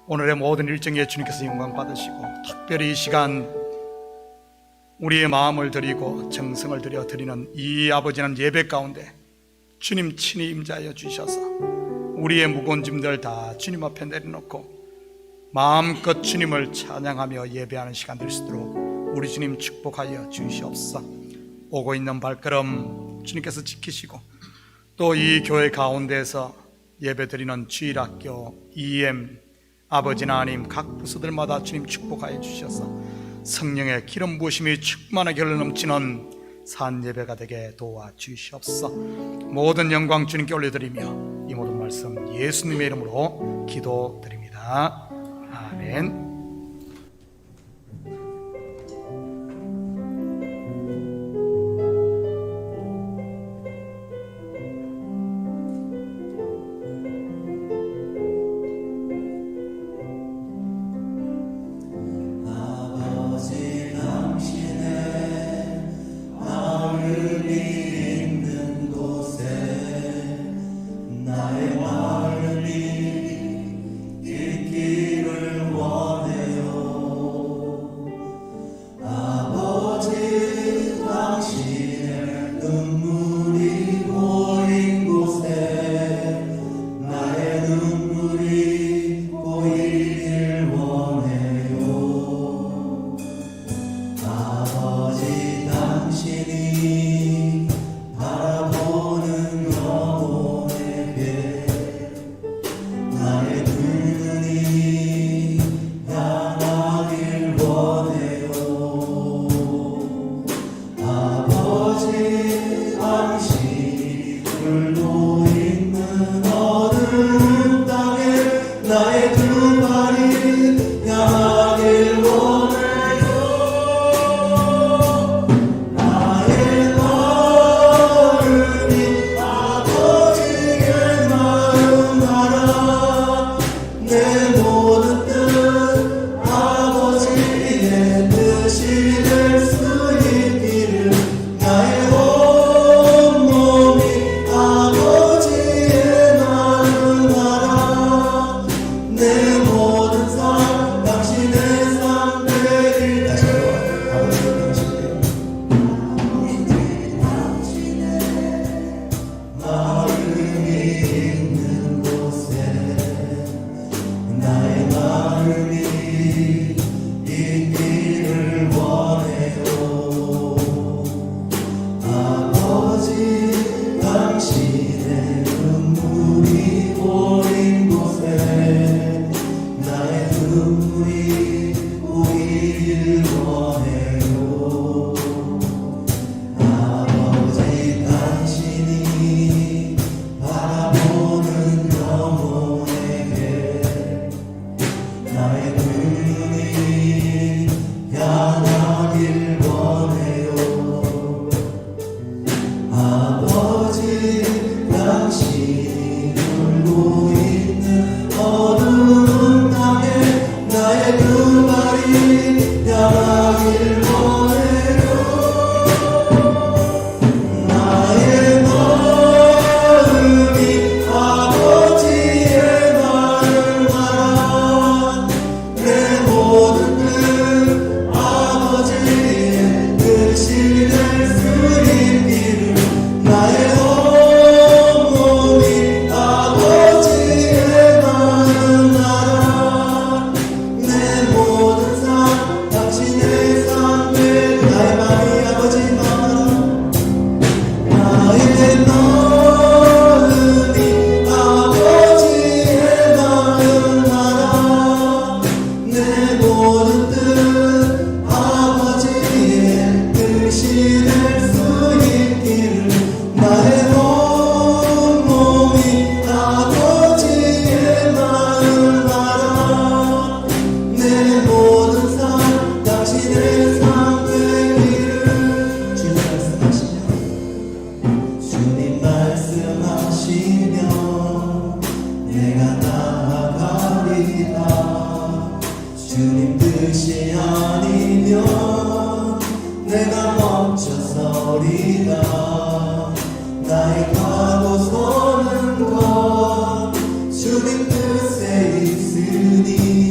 오늘의 모든 일정에 주님께서 영광 받으시고, 특별히 이 시간 우리의 마음을 드리고 정성을 들여 드리는 이 아버지는 예배 가운데 주님 친히 임재하여 주셔서 우리의 무거운 짐들 다 주님 앞에 내려놓고 마음껏 주님을 찬양하며 예배하는 시간 될 수 있도록 우리 주님 축복하여 주시옵소서. 오고 있는 발걸음 주님께서 지키시고, 또 이 교회 가운데서 예배드리는 주일학교, EM, 아버지 하나님 각 부서들마다 주님 축복하여 주셔서 성령의 기름 부으심이 충만하게 흘러넘치는 산 예배가 되게 도와주시옵소서. 모든 영광 주님께 올려드리며 이 모든 말씀 예수님의 이름으로 기도드립니다. 아멘. 주님 뜻이 아니면 내가 멈춰서리다. 나의 가고 서는 것 주님 뜻에 있으니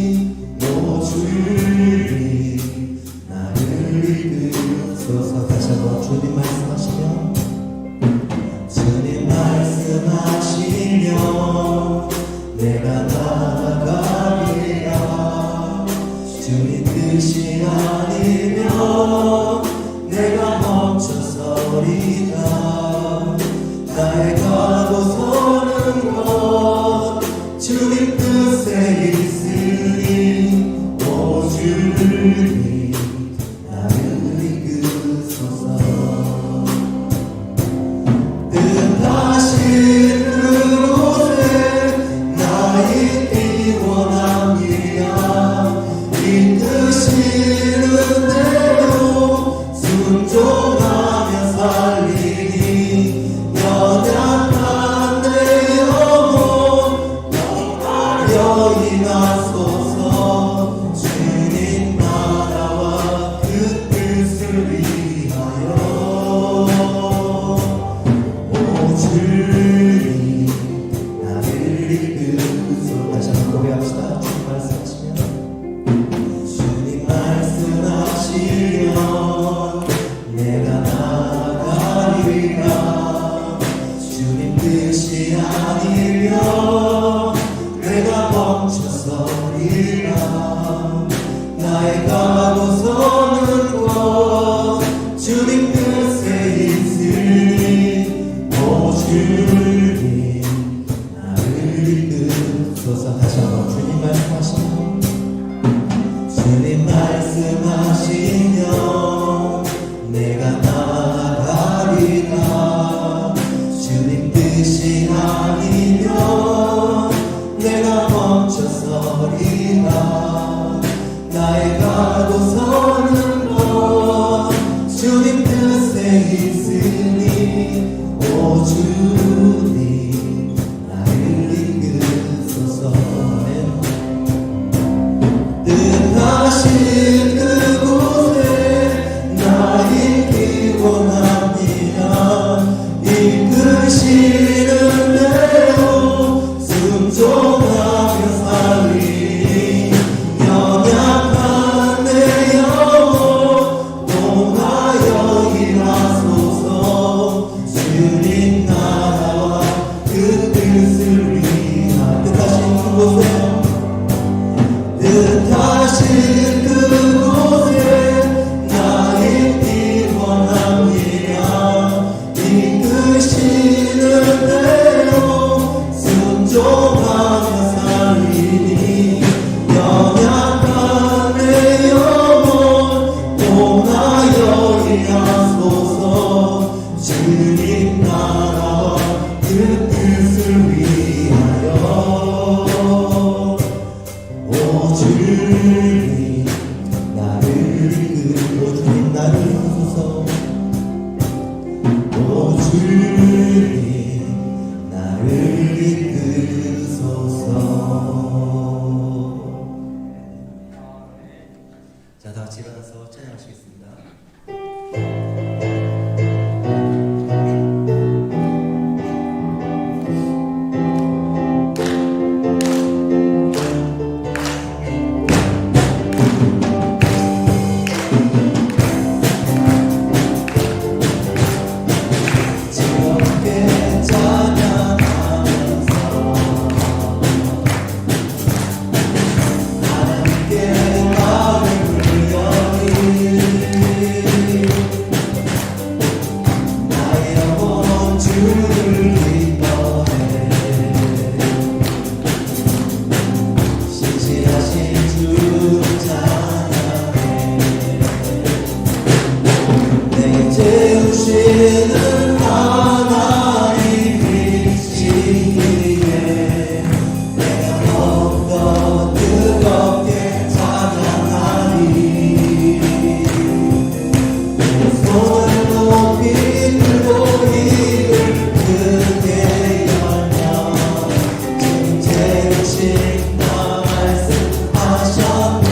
나의 가고서는 곧 주님 뜻에 있으니 오 주님 나를 이끄소서. 다시 한번 주님 말씀하시면 주님 말씀하시면 내가 나아가리라. 주님 뜻이 아니면 내가 멈춰서리라. 나의 가고서는 곧 주님 뜻에 있으니 오 주님 나를 이끄소서. 뜻하신 그곳에 나 있기 원합니다. 이끄시는 대로 순종하며 살리니 연약한 내 영혼 통하여 일하소서. 주님 나라와 그 뜻을 위하여 뜻하신 그곳에 뜻하신 그곳에 나 있기 원합니다. 이끄시는 대로 순종하며 살리니 연약한 내 영혼 통하여 일하소서. 주님 나라와 그 뜻을 위하여 오 주님 나를 이끌고 주님 나를 이끄소서. 오 주님 나를 이끄소서. 자, 다 같이 일어나서 찬양하시겠습니다. 즐겁게 찬양하면서 하나님께 마음을 열리 나의 영혼 주를 기뻐해. 신실하신 주를 찬양해. 내게 채우시는 하나님이시기에 내가 더욱더 뜨겁게 찬양하리. 내 손을 높이 들고 입을 크게 열며 주님 채우신 나 말씀하셨네.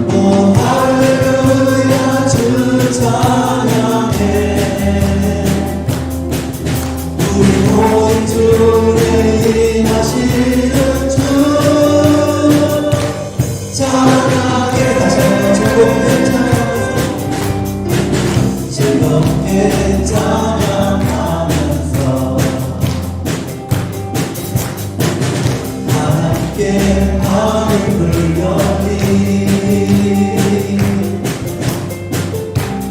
오 할렐루야 주 찬양해. 우리 모인 주에 임하시는 주 찬양해. 다시 한번 즐겁게 찬양하면서 즐겁게 찬양하면서 하나님께 마음을 열리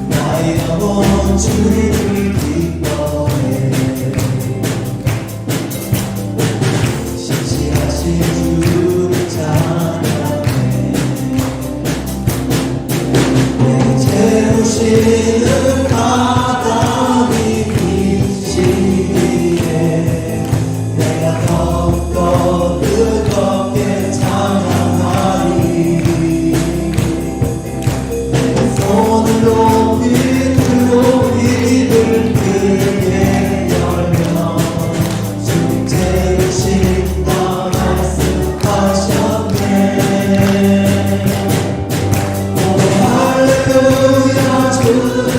나의 영혼 주를 기뻐해. 신실하신 주를 찬양해. 내게 채우시는 하나님이시기에 내가 더욱더 뜨겁게 찬양하리. 내 손을 높이 들고 입을 크게 열며 주님 채우신다 말씀하셨네. 오 할렐루야 주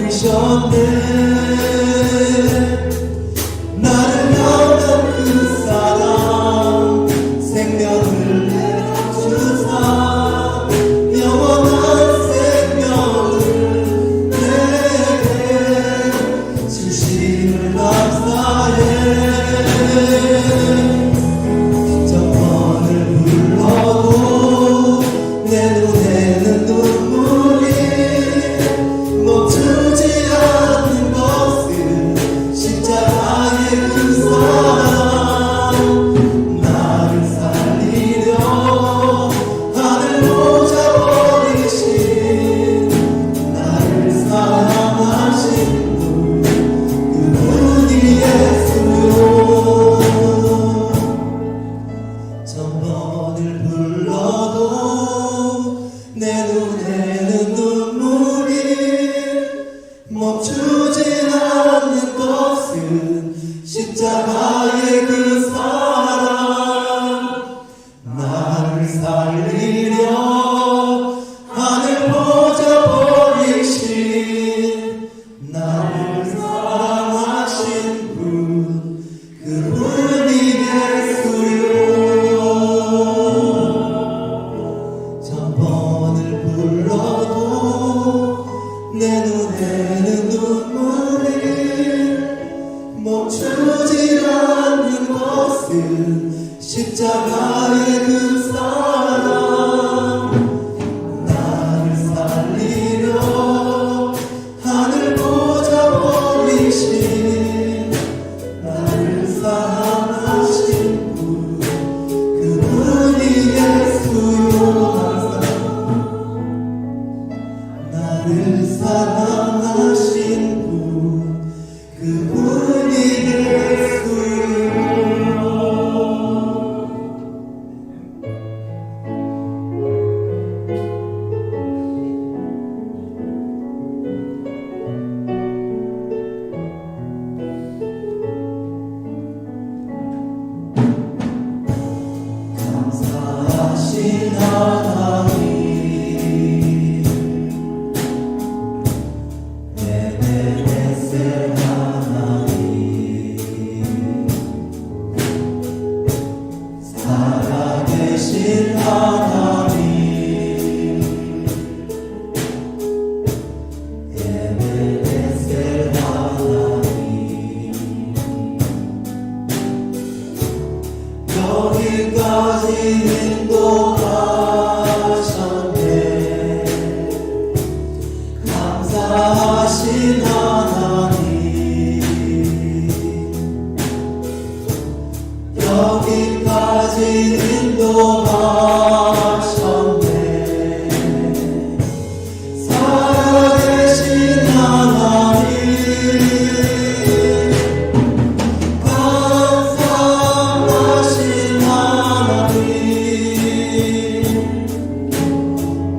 주셨네. 나를 향한 그 사랑 생명을 내주사 영원한 생명을 내게 주심을 감사해. 정번을 불러도 내 눈에는 눈물이 멈추지 않는 것은 십자가의 그 사랑. 나를 살리려 하늘 보좌 버리신 나를 사랑하신 분 그분이 예수요. 천번을 불러도 내 눈에는 눈물이 멈추진 않는 것은 십자가의 그 사랑. 나를 살리려 하늘 보좌 버리신 나를 사랑하신 분 그분이 예수요. 천번을 불러도 내 눈에는 눈물이 멈추질 않는 것은 십자가의 그 사랑. 나를 살리려 하늘 보좌 버리신 나를 사랑하신 분 그분이 예수요. 나를 사랑하신 분 그분이 예수요. 감사하신 하나님 에베네셀 하나님 살아계신 하나님 에베네셀 하나님 여기까지 인도하셨네. 감사하신 하나님 여기까지 인도하셨네. 살아계신 하나님 감사하신 하나님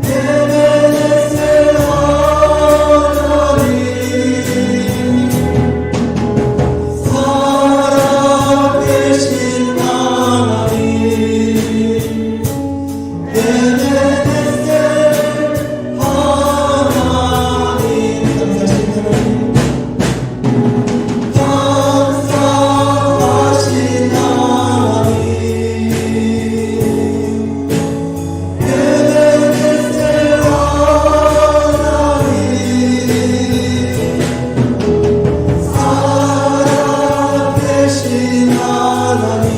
에베네셀 하나님 살아계신 하나님 에베네셀 하나님 감사하신 하나님 에베네셀 하나님 살아계신 하나님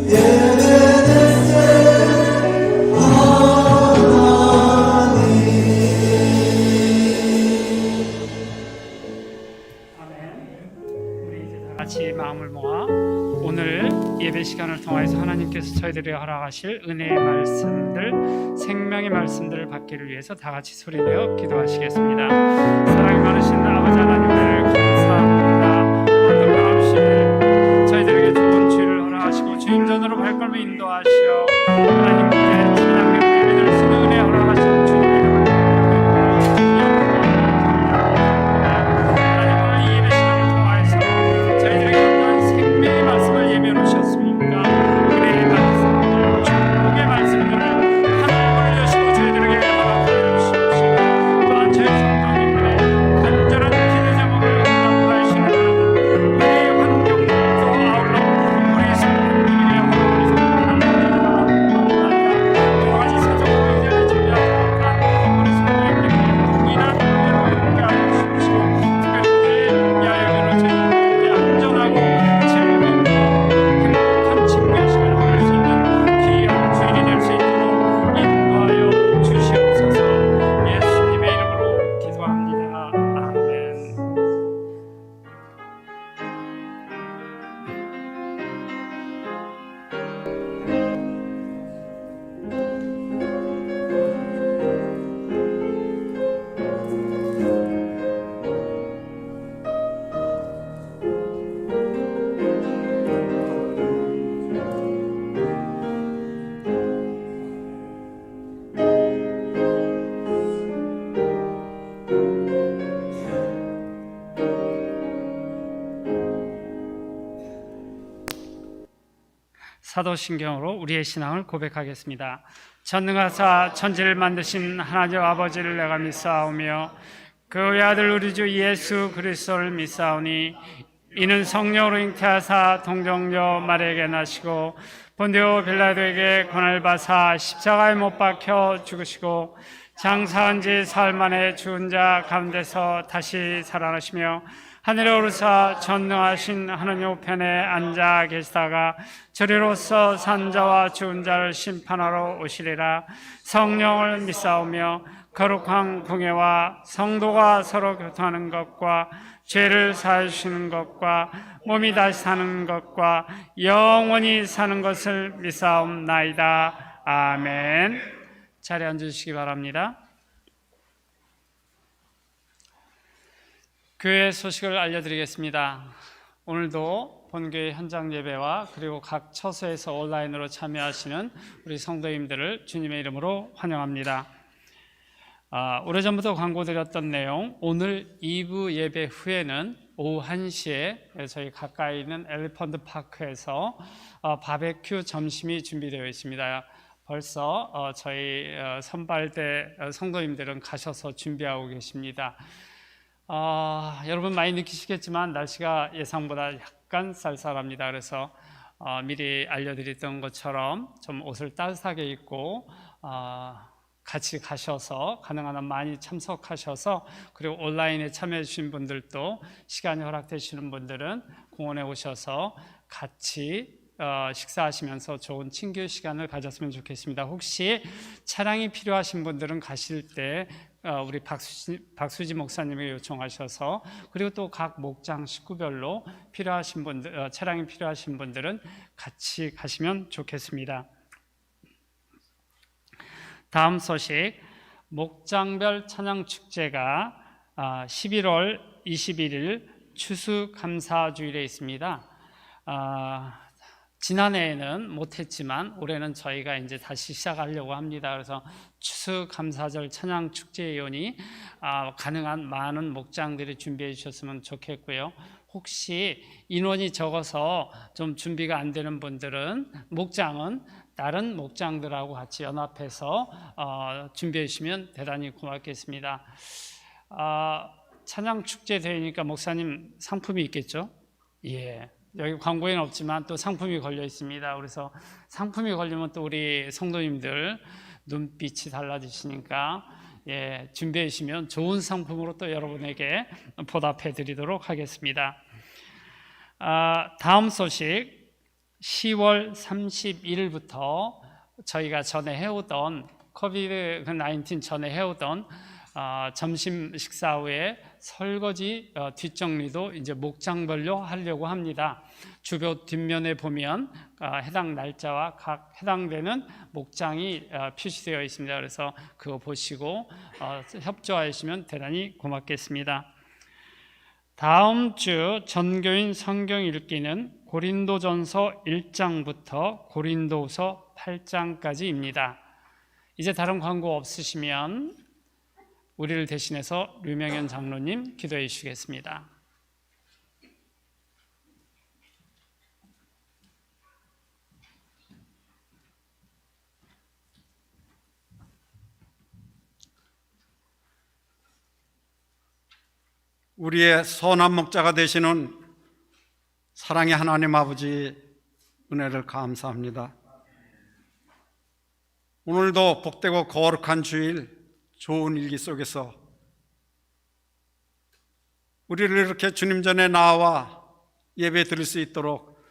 에베네셀 하나님. 아멘. 우리 이제 다 같이 마음을 모아 오늘 예배 시간을 통해서 하나님께서 저희들에게 허락하실 은혜의 말씀들, 생명의 말씀들을 받기를 위해서 다 같이 소리내어 기도하시겠습니다. 사랑이 많으신 아버지 하나님을 감사합니다. 오늘 마음씨 저희들에게 좋은 주의를 허락하시고 주임전으로 발걸음을 인도하시어 하나님께 찬양의 예배를 쓰는 은혜 허락하신 주님의 이름을 하나님 오늘 이 예배 시간을 통하여서 저희들에게 어떠한 생명의 말씀을 예배해 놓으셨습니까? 은혜의 말씀들, 축복의 말씀들을 하늘을 여시고 저희들에게 허락하여 주시옵시고 또한 저희들 사도신경으로 우리의 신앙을 고백하겠습니다. 전능하사 천지를 만드신 하나님 아버지를 내가 믿사오며 그 외아들 우리 주 예수 그리스도를 믿사오니 이는 성령으로 잉태하사 동정녀 마리아에게 나시고 본디오 빌라도에게 고난을 받아 십자가에 못 박혀 죽으시고 장사한 지 사흘 만에 죽은 자 가운데서 다시 살아나시며 하늘에 오르사 전능하신 하느님 우편에 앉아 계시다가 저리로서 산 자와 죽은 자를 심판하러 오시리라. 성령을 믿사오며 거룩한 공예와 성도가 서로 교통하는 것과 죄를 사해 주시는 것과 몸이 다시 사는 것과 영원히 사는 것을 믿사옵나이다. 아멘. 자리에 앉으시기 바랍니다. 교회 소식을 알려드리겠습니다. 오늘도 본교회 현장 예배와 그리고 각 처소에서 온라인으로 참여하시는 우리 성도님들을 주님의 이름으로 환영합니다. 오래전부터 광고드렸던 내용, 오늘 2부 예배 후에는 오후 1시에 저희 가까이 있는 엘리펀트 파크에서 바베큐 점심이 준비되어 있습니다. 벌써 저희 선발대 성도님들은 가셔서 준비하고 계십니다. 여러분 많이 느끼시겠지만 날씨가 예상보다 약간 쌀쌀합니다. 그래서 미리 알려드렸던 것처럼 좀 옷을 따뜻하게 입고 같이 가셔서 가능한 한 많이 참석하셔서, 그리고 온라인에 참여해 주신 분들도 시간이 허락되시는 분들은 공원에 오셔서 같이 식사하시면서 좋은 친교 시간을 가졌으면 좋겠습니다. 혹시 차량이 필요하신 분들은 가실 때 우리 박수지 목사님에게 요청하셔서, 그리고 또 각 목장 식구별로 필요하신 분들, 차량이 필요하신 분들은 같이 가시면 좋겠습니다. 다음 소식, 목장별 찬양축제가 11월 21일 추수감사주일에 있습니다. 지난해에는 못했지만 올해는 저희가 이제 다시 시작하려고 합니다. 그래서 추수감사절 찬양축제위원이 가능한 많은 목장들이 준비해 주셨으면 좋겠고요. 혹시 인원이 적어서 좀 준비가 안 되는 분들은 목장은 다른 목장들하고 같이 연합해서 준비해 주시면 대단히 고맙겠습니다. 찬양축제 되니까 목사님 상품이 있겠죠? 예. 여기 광고에는 없지만 또 상품이 걸려 있습니다. 그래서 상품이 걸리면 또 우리 성도님들 눈빛이 달라지시니까 준비해 주시면 좋은 상품으로 또 여러분에게 보답해 드리도록 하겠습니다. 다음 소식, 10월 31일부터 저희가 전에 해오던 코비드-19 전에 해오던 점심 식사 후에 설거지 뒷정리도 이제 목장별로 하려고 합니다. 주변 뒷면에 보면 해당 날짜와 각 해당되는 목장이 표시되어 있습니다. 그래서 그거 보시고 협조해 주시면 대단히 고맙겠습니다. 다음 주 전교인 성경 읽기는 고린도전서 1장부터 고린도후서 8장까지입니다. 이제 다른 광고 없으시면 우리를 대신해서 류명현 장로님 기도해 주시겠습니다. 우리의 선한 목자가 되시는 사랑의 하나님 아버지, 은혜를 감사합니다. 오늘도 복되고 거룩한 주일, 좋은 일기 속에서 우리를 이렇게 주님 전에 나와 예배 드릴 수 있도록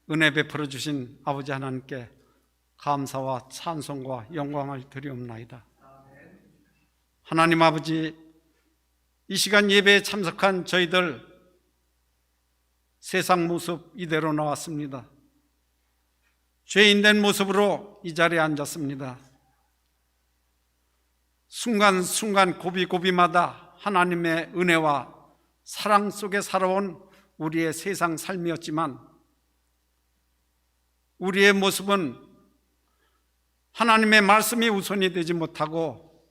은혜 베풀어 주신 아버지 하나님께 감사와 찬송과 영광을 드리옵나이다. 하나님 아버지, 이 시간 예배에 참석한 저희들 세상 모습 이대로 나왔습니다. 죄인된 모습으로 이 자리에 앉았습니다. 순간순간 고비고비마다 하나님의 은혜와 사랑 속에 살아온 우리의 세상 삶이었지만, 우리의 모습은 하나님의 말씀이 우선이 되지 못하고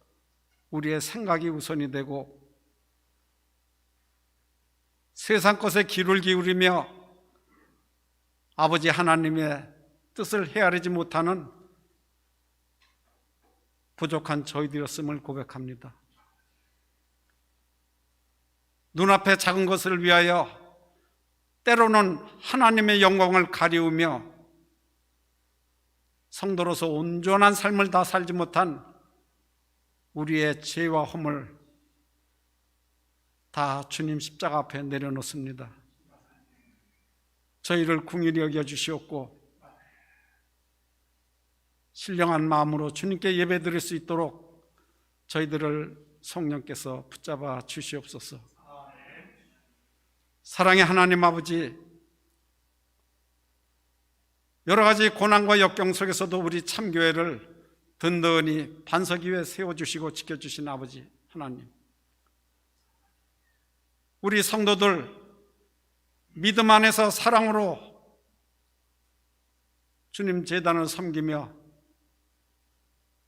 우리의 생각이 우선이 되고 세상 것에 귀를 기울이며 아버지 하나님의 뜻을 헤아리지 못하는 부족한 저희들이었음을 고백합니다. 눈앞에 작은 것을 위하여 때로는 하나님의 영광을 가리우며 성도로서 온전한 삶을 다 살지 못한 우리의 죄와 허물 다 주님 십자가 앞에 내려놓습니다. 저희를 긍휼히 여겨주시옵고 신령한 마음으로 주님께 예배드릴 수 있도록 저희들을 성령께서 붙잡아 주시옵소서. 사랑의 하나님 아버지, 여러 가지 고난과 역경 속에서도 우리 참교회를 든든히 반석 위에 세워주시고 지켜주신 아버지 하나님, 우리 성도들 믿음 안에서 사랑으로 주님 제단을 섬기며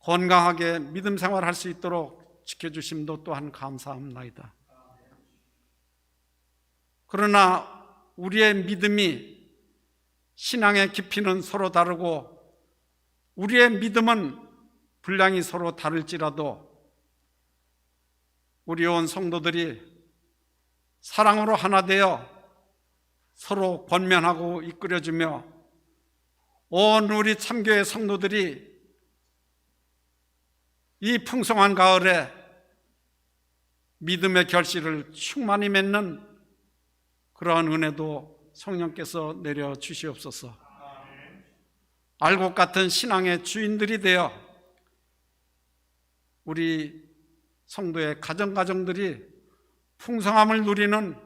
건강하게 믿음 생활할 수 있도록 지켜주심도 또한 감사합니다. 그러나 우리의 믿음이 신앙의 깊이는 서로 다르고 우리의 믿음은 분량이 서로 다를지라도 우리 온 성도들이 사랑으로 하나 되어 서로 권면하고 이끌어주며 온 우리 참교회 성도들이 이 풍성한 가을에 믿음의 결실을 충만히 맺는 그러한 은혜도 성령께서 내려 주시옵소서. 알곡 같은 신앙의 주인들이 되어 우리 성도의 가정들이 풍성함을 누리는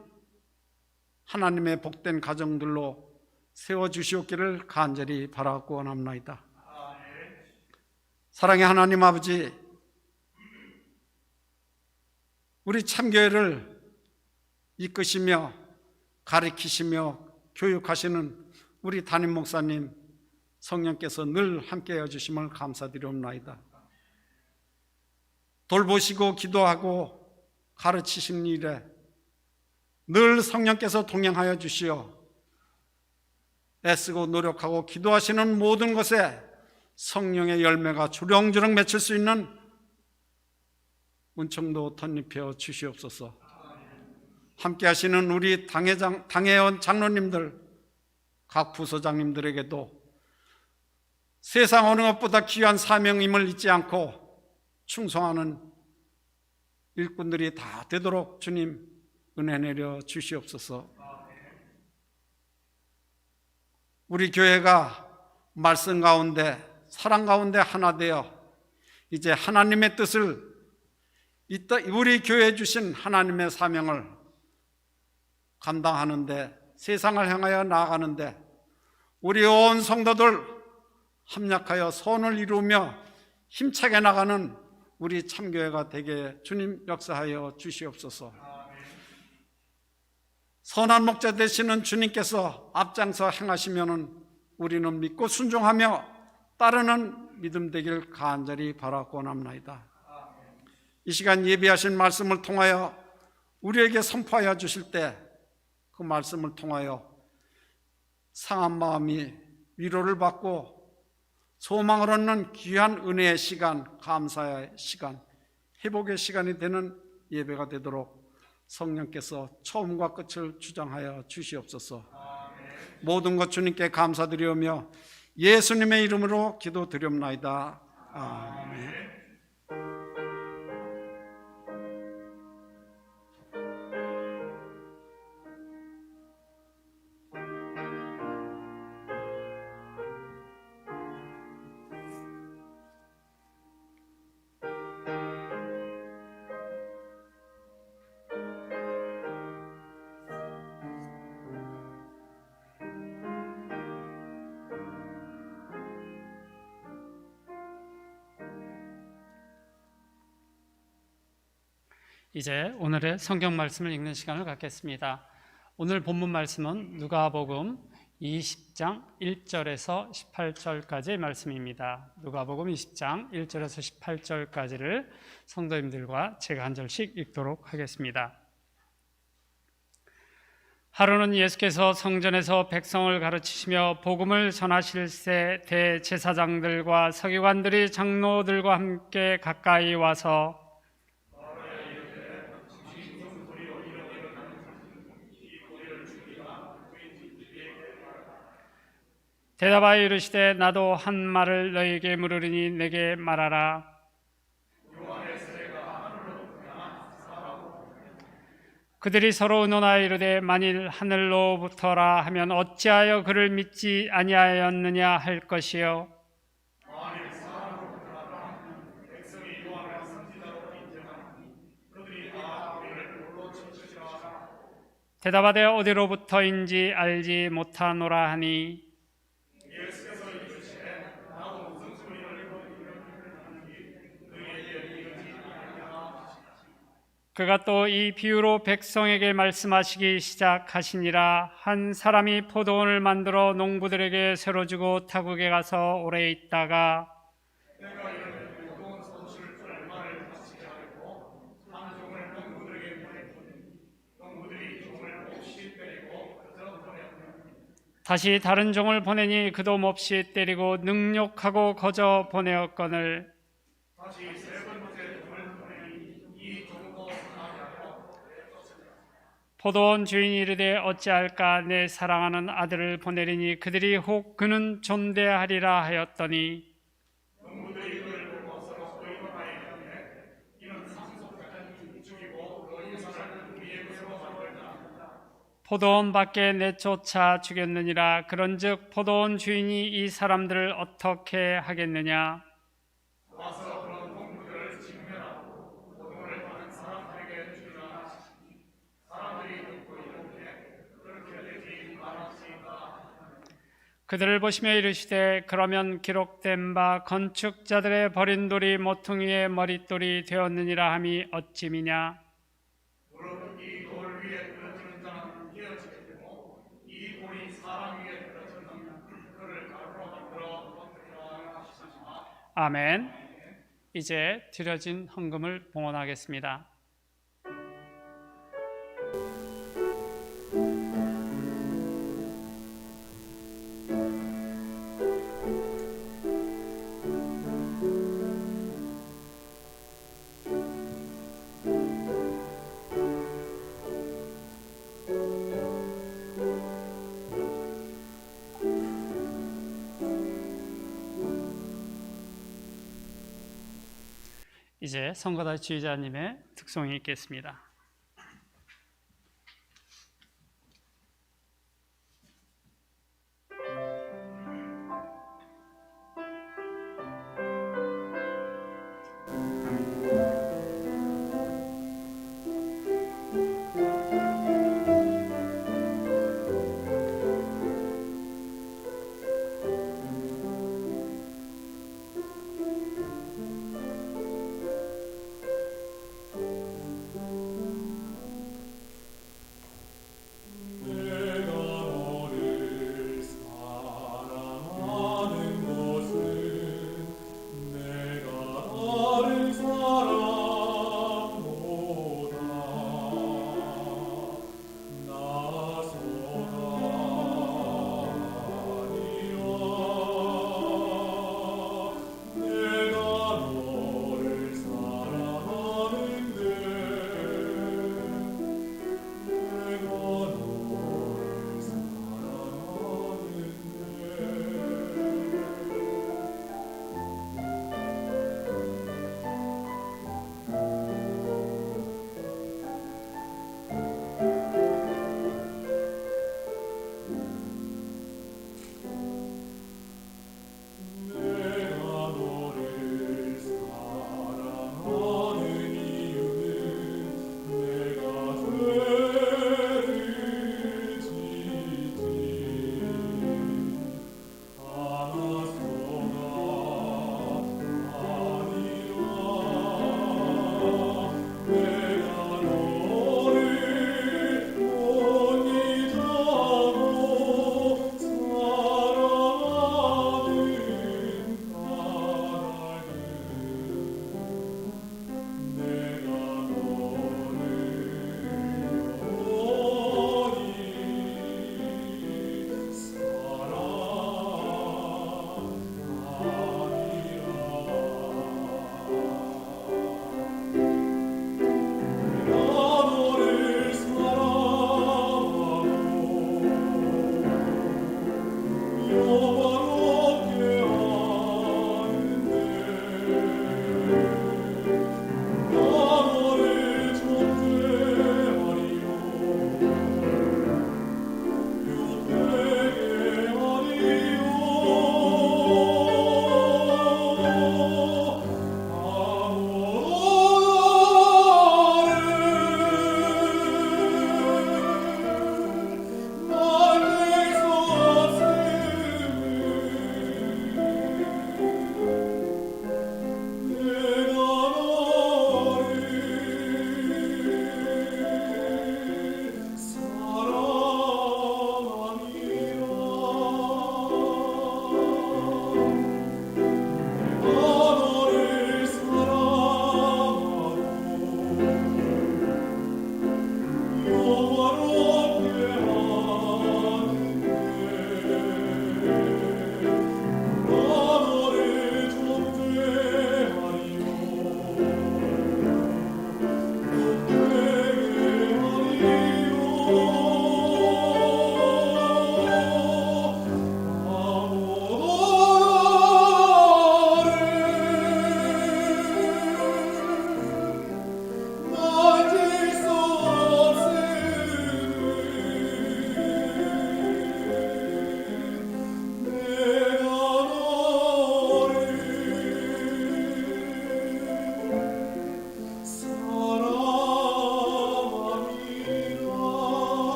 하나님의 복된 가정들로 세워주시옵기를 간절히 바라고 원합니다. 사랑의 하나님 아버지, 우리 참교회를 이끄시며 가르치시며 교육하시는 우리 담임 목사님 성령께서 늘 함께해 주심을 감사드리옵나이다. 돌보시고 기도하고 가르치신 일에 늘 성령께서 동행하여 주시어 애쓰고 노력하고 기도하시는 모든 것에 성령의 열매가 주렁주렁 맺힐 수 있는 은총도 덧입혀 주시옵소서. 함께 하시는 우리 당회원 장로님들, 각 부서장님들에게도 세상 어느 것보다 귀한 사명임을 잊지 않고 충성하는 일꾼들이 다 되도록 주님 은혜 내려 주시옵소서. 우리 교회가 말씀 가운데 사랑 가운데 하나 되어 이제 하나님의 뜻을 우리 교회에 주신 하나님의 사명을 감당하는데, 세상을 향하여 나아가는데 우리 온 성도들 합력하여 선을 이루며 힘차게 나가는 우리 참교회가 되게 주님 역사하여 주시옵소서. 선한 목자 되시는 주님께서 앞장서 행하시면은 우리는 믿고 순종하며 따르는 믿음 되길 간절히 바라고 원합니다. 이 시간 예비하신 말씀을 통하여 우리에게 선포하여 주실 때 그 말씀을 통하여 상한 마음이 위로를 받고 소망을 얻는 귀한 은혜의 시간, 감사의 시간, 회복의 시간이 되는 예배가 되도록 성령께서 처음과 끝을 주장하여 주시옵소서. 모든 것 주님께 감사드리오며 예수님의 이름으로 기도드리옵나이다. 아멘. 이제 오늘의 성경 말씀을 읽는 시간을 갖겠습니다. 오늘 본문 말씀은 누가복음 20장 1절에서 18절까지의 말씀입니다. 누가복음 20장 1절에서 18절까지를 성도님들과 제가 한 절씩 읽도록 하겠습니다. 하루는 예수께서 성전에서 백성을 가르치시며 복음을 전하실 새 대제사장들과 서기관들이 장로들과 함께 가까이 와서 대답하여 이르시되 나도 한 말을 너희에게 물으리니 내게 말하라. 그들이 서로 의논하여 이르되 만일 하늘로부터라 하면 어찌하여 그를 믿지 아니하였느냐 할 것이요. 대답하되 어디로부터인지 알지 못하노라 하니 그가 또 이 비유로 백성에게 말씀하시기 시작하시니라. 한 사람이 포도원을 만들어 농부들에게 새로 주고 타국에 가서 오래 있다가 다시 다른 종을 보내니 그도 몹시 때리고 능욕하고 거저 보내었거늘 포도원 주인이 이르되 어찌할까 내 사랑하는 아들을 보내리니 그들이 혹 그는 존대하리라 하였더니 포도원 밖에 내쫓아 죽였느니라. 그런즉 포도원 주인이 이 사람들을 어떻게 하겠느냐. 그들을 보시며 이르시되 그러면 기록된 바 건축자들의 버린 돌이 모퉁이의 머릿돌이 되었느니라 함이 어찌미냐. 아멘. 이제 드려진 헌금을 봉헌하겠습니다. 이제 성가대 지휘자님의 특송이 있겠습니다.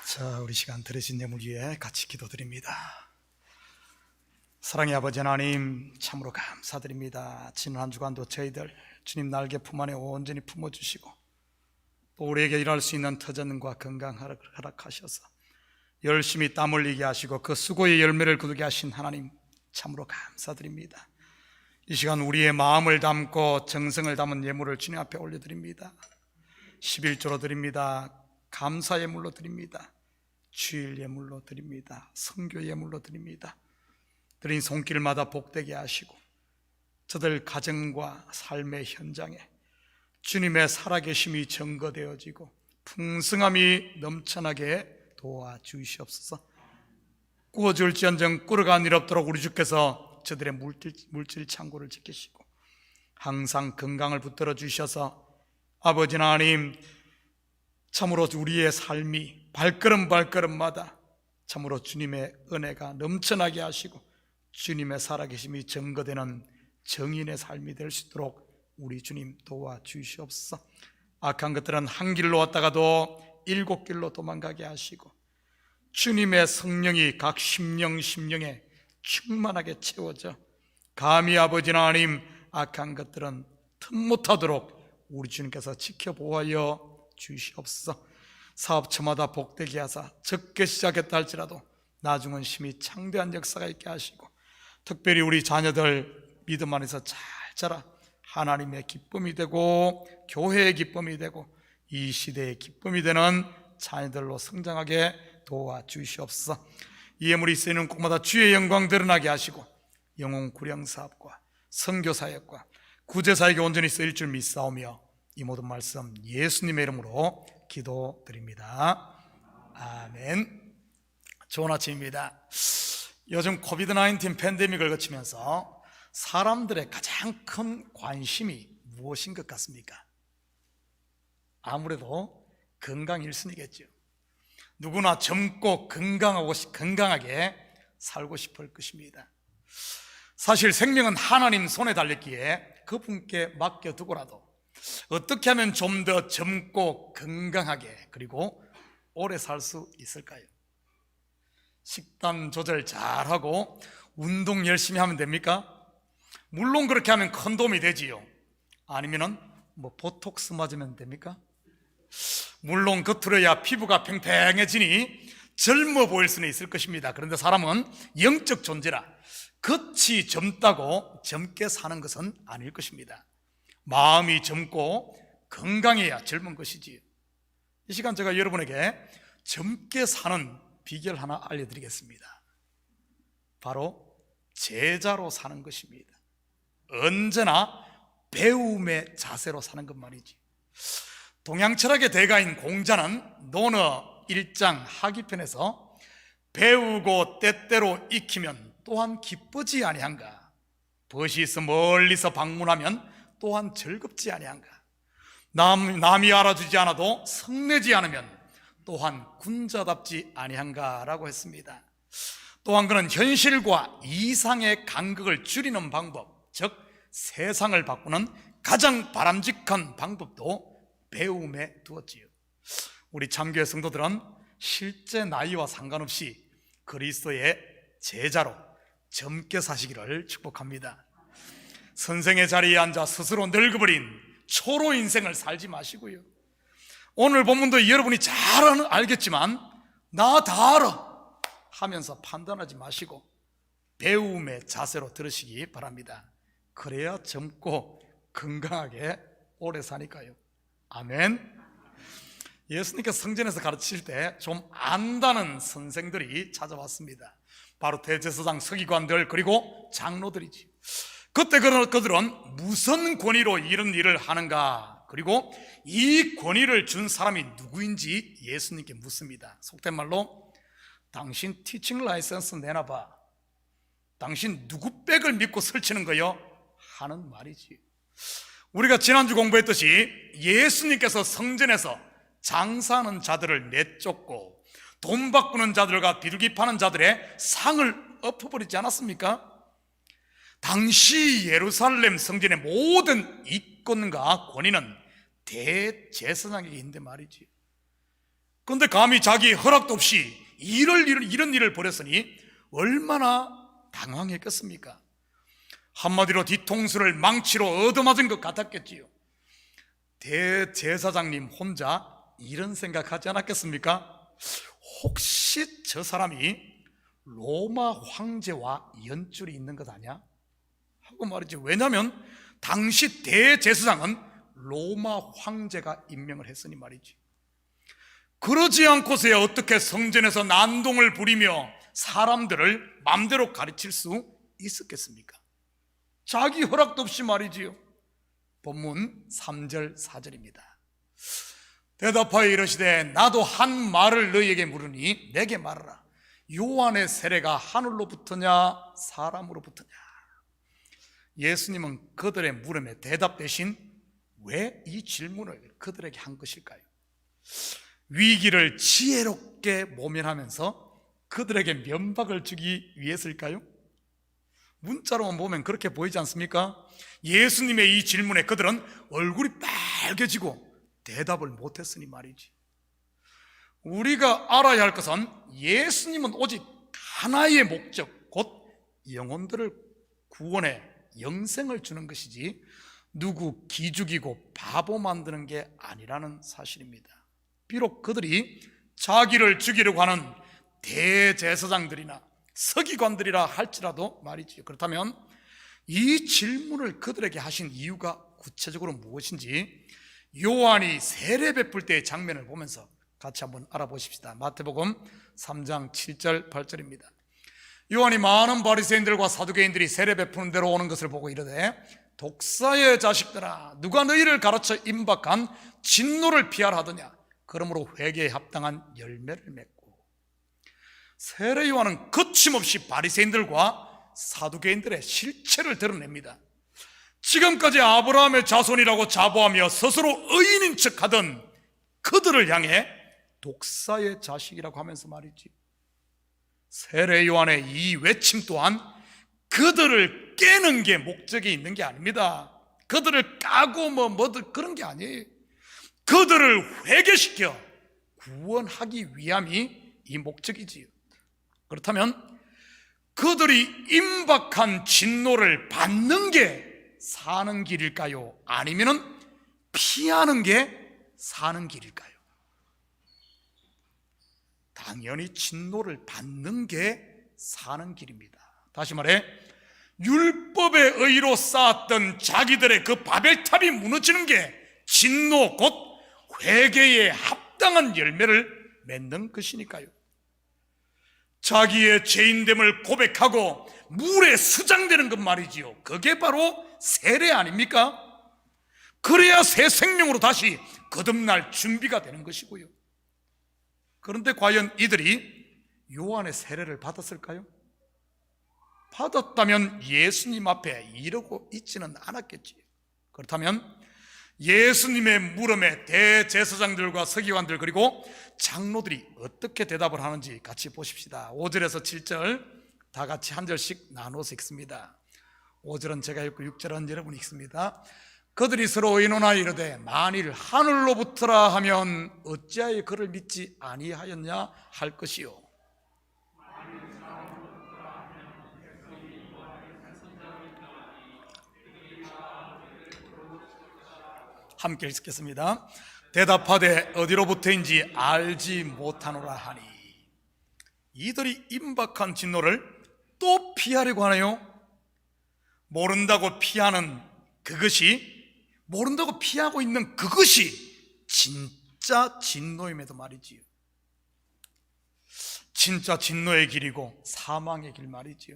자, 우리 시간 들으신 예물 위에 같이 기도드립니다. 사랑의 아버지 하나님, 참으로 감사드립니다. 지난 한 주간도 저희들 주님 날개 품 안에 온전히 품어주시고 또 우리에게 일할 수 있는 터전과 건강 허락하셔서 열심히 땀 흘리게 하시고 그 수고의 열매를 거두게 하신 하나님, 참으로 감사드립니다. 이 시간 우리의 마음을 담고 정성을 담은 예물을 주님 앞에 올려드립니다. 11조로 드립니다. 감사 예물로 드립니다. 주일 예물로 드립니다. 선교 예물로 드립니다. 드린 손길마다 복되게 하시고 저들 가정과 삶의 현장에 주님의 살아계심이 증거되어지고 풍성함이 넘쳐나게 도와주시옵소서. 구워줄지언정 꿀어간 일 없도록 우리 주께서 저들의 물질 창고를 지키시고 항상 건강을 붙들어 주셔서 아버지 하나님, 참으로 우리의 삶이 발걸음마다 참으로 주님의 은혜가 넘쳐나게 하시고 주님의 살아계심이 증거되는 정인의 삶이 될 수 있도록 우리 주님 도와주시옵소서. 악한 것들은 한 길로 왔다가도 7길로 도망가게 하시고 주님의 성령이 각 심령에 충만하게 채워져 감히 아버지 하나님, 악한 것들은 틈 못하도록 우리 주님께서 지켜보아여 주시옵소서. 사업처마다 복되게 하사 적게 시작했다 할지라도 나중은 심히 창대한 역사가 있게 하시고 특별히 우리 자녀들 믿음 안에서 잘 자라 하나님의 기쁨이 되고 교회의 기쁨이 되고 이 시대의 기쁨이 되는 자녀들로 성장하게 도와주시옵소서. 이 예물이 쓰이는 곳마다 주의 영광 드러나게 하시고 영혼 구령 사업과 선교 사역과 구제 사역에 온전히 쓰일 줄 믿사오며 이 모든 말씀 예수님의 이름으로 기도드립니다. 아멘. 좋은 아침입니다. 요즘 코비드-19 팬데믹을 거치면서 사람들의 가장 큰 관심이 무엇인 것 같습니까? 아무래도 건강 1순위겠죠. 누구나 젊고 건강하게 살고 싶을 것입니다. 사실 생명은 하나님 손에 달렸기에 그분께 맡겨두고라도 어떻게 하면 좀 더 젊고 건강하게 그리고 오래 살 수 있을까요? 식단 조절 잘하고 운동 열심히 하면 됩니까? 물론 그렇게 하면 컨돔이 되지요. 아니면은 보톡스 맞으면 됩니까? 물론 겉으로야 피부가 팽팽해지니 젊어 보일 수는 있을 것입니다. 그런데 사람은 영적 존재라 겉이 젊다고 젊게 사는 것은 아닐 것입니다. 마음이 젊고 건강해야 젊은 것이지요. 이 시간 제가 여러분에게 젊게 사는 비결 하나 알려드리겠습니다. 바로 제자로 사는 것입니다. 언제나 배움의 자세로 사는 것 말이지. 동양철학의 대가인 공자는 논어 1장 하기편에서 배우고 때때로 익히면 또한 기쁘지 아니한가, 벗이 있어 멀리서 방문하면 또한 즐겁지 아니한가, 남이 알아주지 않아도 성내지 않으면 또한 군자답지 아니한가 라고 했습니다. 또한 그는 현실과 이상의 간극을 줄이는 방법, 즉 세상을 바꾸는 가장 바람직한 방법도 배움에 두었지요. 우리 참교회 성도들은 실제 나이와 상관없이 그리스도의 제자로 젊게 사시기를 축복합니다. 선생의 자리에 앉아 스스로 늙어버린 초로 인생을 살지 마시고요. 오늘 본문도 여러분이 잘 알겠지만 나 다 알아 하면서 판단하지 마시고 배움의 자세로 들으시기 바랍니다. 그래야 젊고 건강하게 오래 사니까요. 아멘. 예수님께서 성전에서 가르치실 때 좀 안다는 선생들이 찾아왔습니다. 바로 대제사장 서기관들 그리고 장로들이지. 그때 그들은 무슨 권위로 이런 일을 하는가, 그리고 이 권위를 준 사람이 누구인지 예수님께 묻습니다. 속된 말로 당신 티칭 라이선스 내놔봐, 당신 누구 백을 믿고 설치는 거요? 하는 말이지. 우리가 지난주 공부했듯이 예수님께서 성전에서 장사하는 자들을 내쫓고 돈 바꾸는 자들과 비둘기 파는 자들의 상을 엎어버리지 않았습니까? 당시 예루살렘 성전의 모든 이권과 권위는 대제사장에게 있는데 말이지. 그런데 감히 자기 허락도 없이 이런 일을 벌였으니 얼마나 당황했겠습니까? 한마디로 뒤통수를 망치로 얻어맞은 것 같았겠지요. 대제사장님 혼자 이런 생각하지 않았겠습니까? 혹시 저 사람이 로마 황제와 연줄이 있는 것 아니야? 하고 말이죠. 왜냐하면 당시 대제사장은 로마 황제가 임명을 했으니 말이지. 그러지 않고서야 어떻게 성전에서 난동을 부리며 사람들을 마음대로 가르칠 수 있었겠습니까? 자기 허락도 없이 말이지요. 본문 3절 4절입니다. 대답하여 이르시되 나도 한 말을 너희에게 물으니 내게 말하라. 요한의 세례가 하늘로부터냐 사람으로부터냐? 예수님은 그들의 물음에 대답 대신 왜 이 질문을 그들에게 한 것일까요? 위기를 지혜롭게 모면하면서 그들에게 면박을 주기 위해서일까요? 문자로만 보면 그렇게 보이지 않습니까? 예수님의 이 질문에 그들은 얼굴이 빨개지고 대답을 못했으니 말이지. 우리가 알아야 할 것은 예수님은 오직 하나의 목적, 곧 영혼들을 구원해 영생을 주는 것이지 누구 기죽이고 바보 만드는 게 아니라는 사실입니다. 비록 그들이 자기를 죽이려고 하는 대제사장들이나 서기관들이라 할지라도 말이지요. 그렇다면 이 질문을 그들에게 하신 이유가 구체적으로 무엇인지 요한이 세례 베풀 때의 장면을 보면서 같이 한번 알아보십시다. 마태복음 3장 7절 8절입니다. 요한이 많은 바리새인들과 사두개인들이 세례 베푸는 데로 오는 것을 보고 이르되 독사의 자식들아 누가 너희를 가르쳐 임박한 진노를 피하라 하더냐. 그러므로 회개에 합당한 열매를 맺고. 세례 요한은 거침없이 바리새인들과 사두개인들의 실체를 드러냅니다. 지금까지 아브라함의 자손이라고 자부하며 스스로 의인인 척하던 그들을 향해 독사의 자식이라고 하면서 말이지. 세례 요한의 이 외침 또한 그들을 깨는 게 목적이 있는 게 아닙니다. 그들을 까고 뭐들 그런 게 아니에요. 그들을 회개시켜 구원하기 위함이 이 목적이지요. 그렇다면 그들이 임박한 진노를 받는 게 사는 길일까요? 아니면 피하는 게 사는 길일까요? 당연히 진노를 받는 게 사는 길입니다. 다시 말해 율법의 의로 쌓았던 자기들의 그 바벨탑이 무너지는 게 진노 곧 회개에 합당한 열매를 맺는 것이니까요. 자기의 죄인됨을 고백하고 물에 수장되는 것 말이지요. 그게 바로 세례 아닙니까? 그래야 새 생명으로 다시 거듭날 준비가 되는 것이고요. 그런데 과연 이들이 요한의 세례를 받았을까요? 받았다면 예수님 앞에 이러고 있지는 않았겠지요. 그렇다면 예수님의 물음에 대제사장들과 서기관들 그리고 장로들이 어떻게 대답을 하는지 같이 보십시다. 5절에서 7절 다 같이 한 절씩 나눠서 읽습니다. 5절은 제가 읽고 6절은 여러분이 읽습니다. 그들이 서로 의논하여 이르되 만일 하늘로부터라 하면 어찌하여 그를 믿지 아니하였냐 할 것이요. 함께 읽겠습니다. 대답하되 어디로부터인지 알지 못하노라 하니. 이들이 임박한 진노를 또 피하려고 하네요. 모른다고 피하는 그것이, 모른다고 피하고 있는 그것이 진짜 진노임에도 말이지요. 진짜 진노의 길이고 사망의 길 말이지요.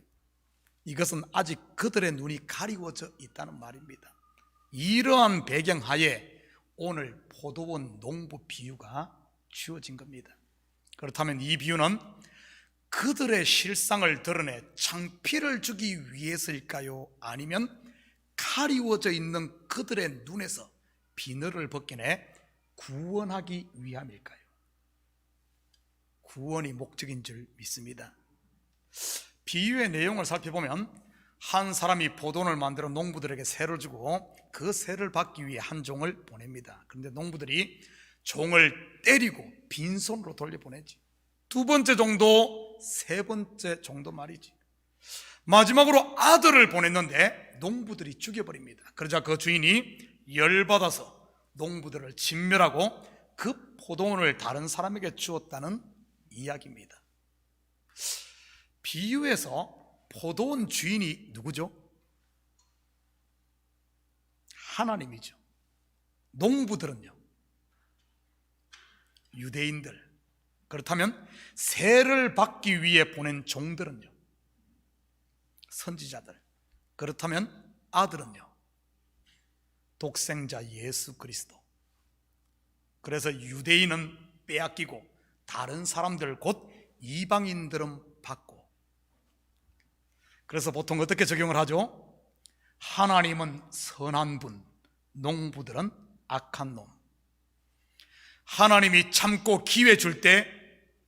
이것은 아직 그들의 눈이 가리워져 있다는 말입니다. 이러한 배경하에 오늘 포도원 농부 비유가 주어진 겁니다. 그렇다면 이 비유는 그들의 실상을 드러내 창피를 주기 위해서일까요? 아니면 가리워져 있는 그들의 눈에서 비늘을 벗겨내 구원하기 위함일까요? 구원이 목적인 줄 믿습니다. 비유의 내용을 살펴보면 한 사람이 포도원을 만들어 농부들에게 세를 주고 그 세를 받기 위해 한 종을 보냅니다. 그런데 농부들이 종을 때리고 빈손으로 돌려보내지. 두 번째 정도, 세 번째 정도 말이지. 마지막으로 아들을 보냈는데 농부들이 죽여버립니다. 그러자 그 주인이 열받아서 농부들을 진멸하고 그 포도원을 다른 사람에게 주었다는 이야기입니다. 비유에서 포도원 주인이 누구죠? 하나님이죠. 농부들은요? 유대인들. 그렇다면 세를 받기 위해 보낸 종들은요? 선지자들. 그렇다면 아들은요? 독생자 예수 그리스도. 그래서 유대인은 빼앗기고 다른 사람들 곧 이방인들은 받고. 그래서 보통 어떻게 적용을 하죠? 하나님은 선한 분, 농부들은 악한 놈. 하나님이 참고 기회 줄 때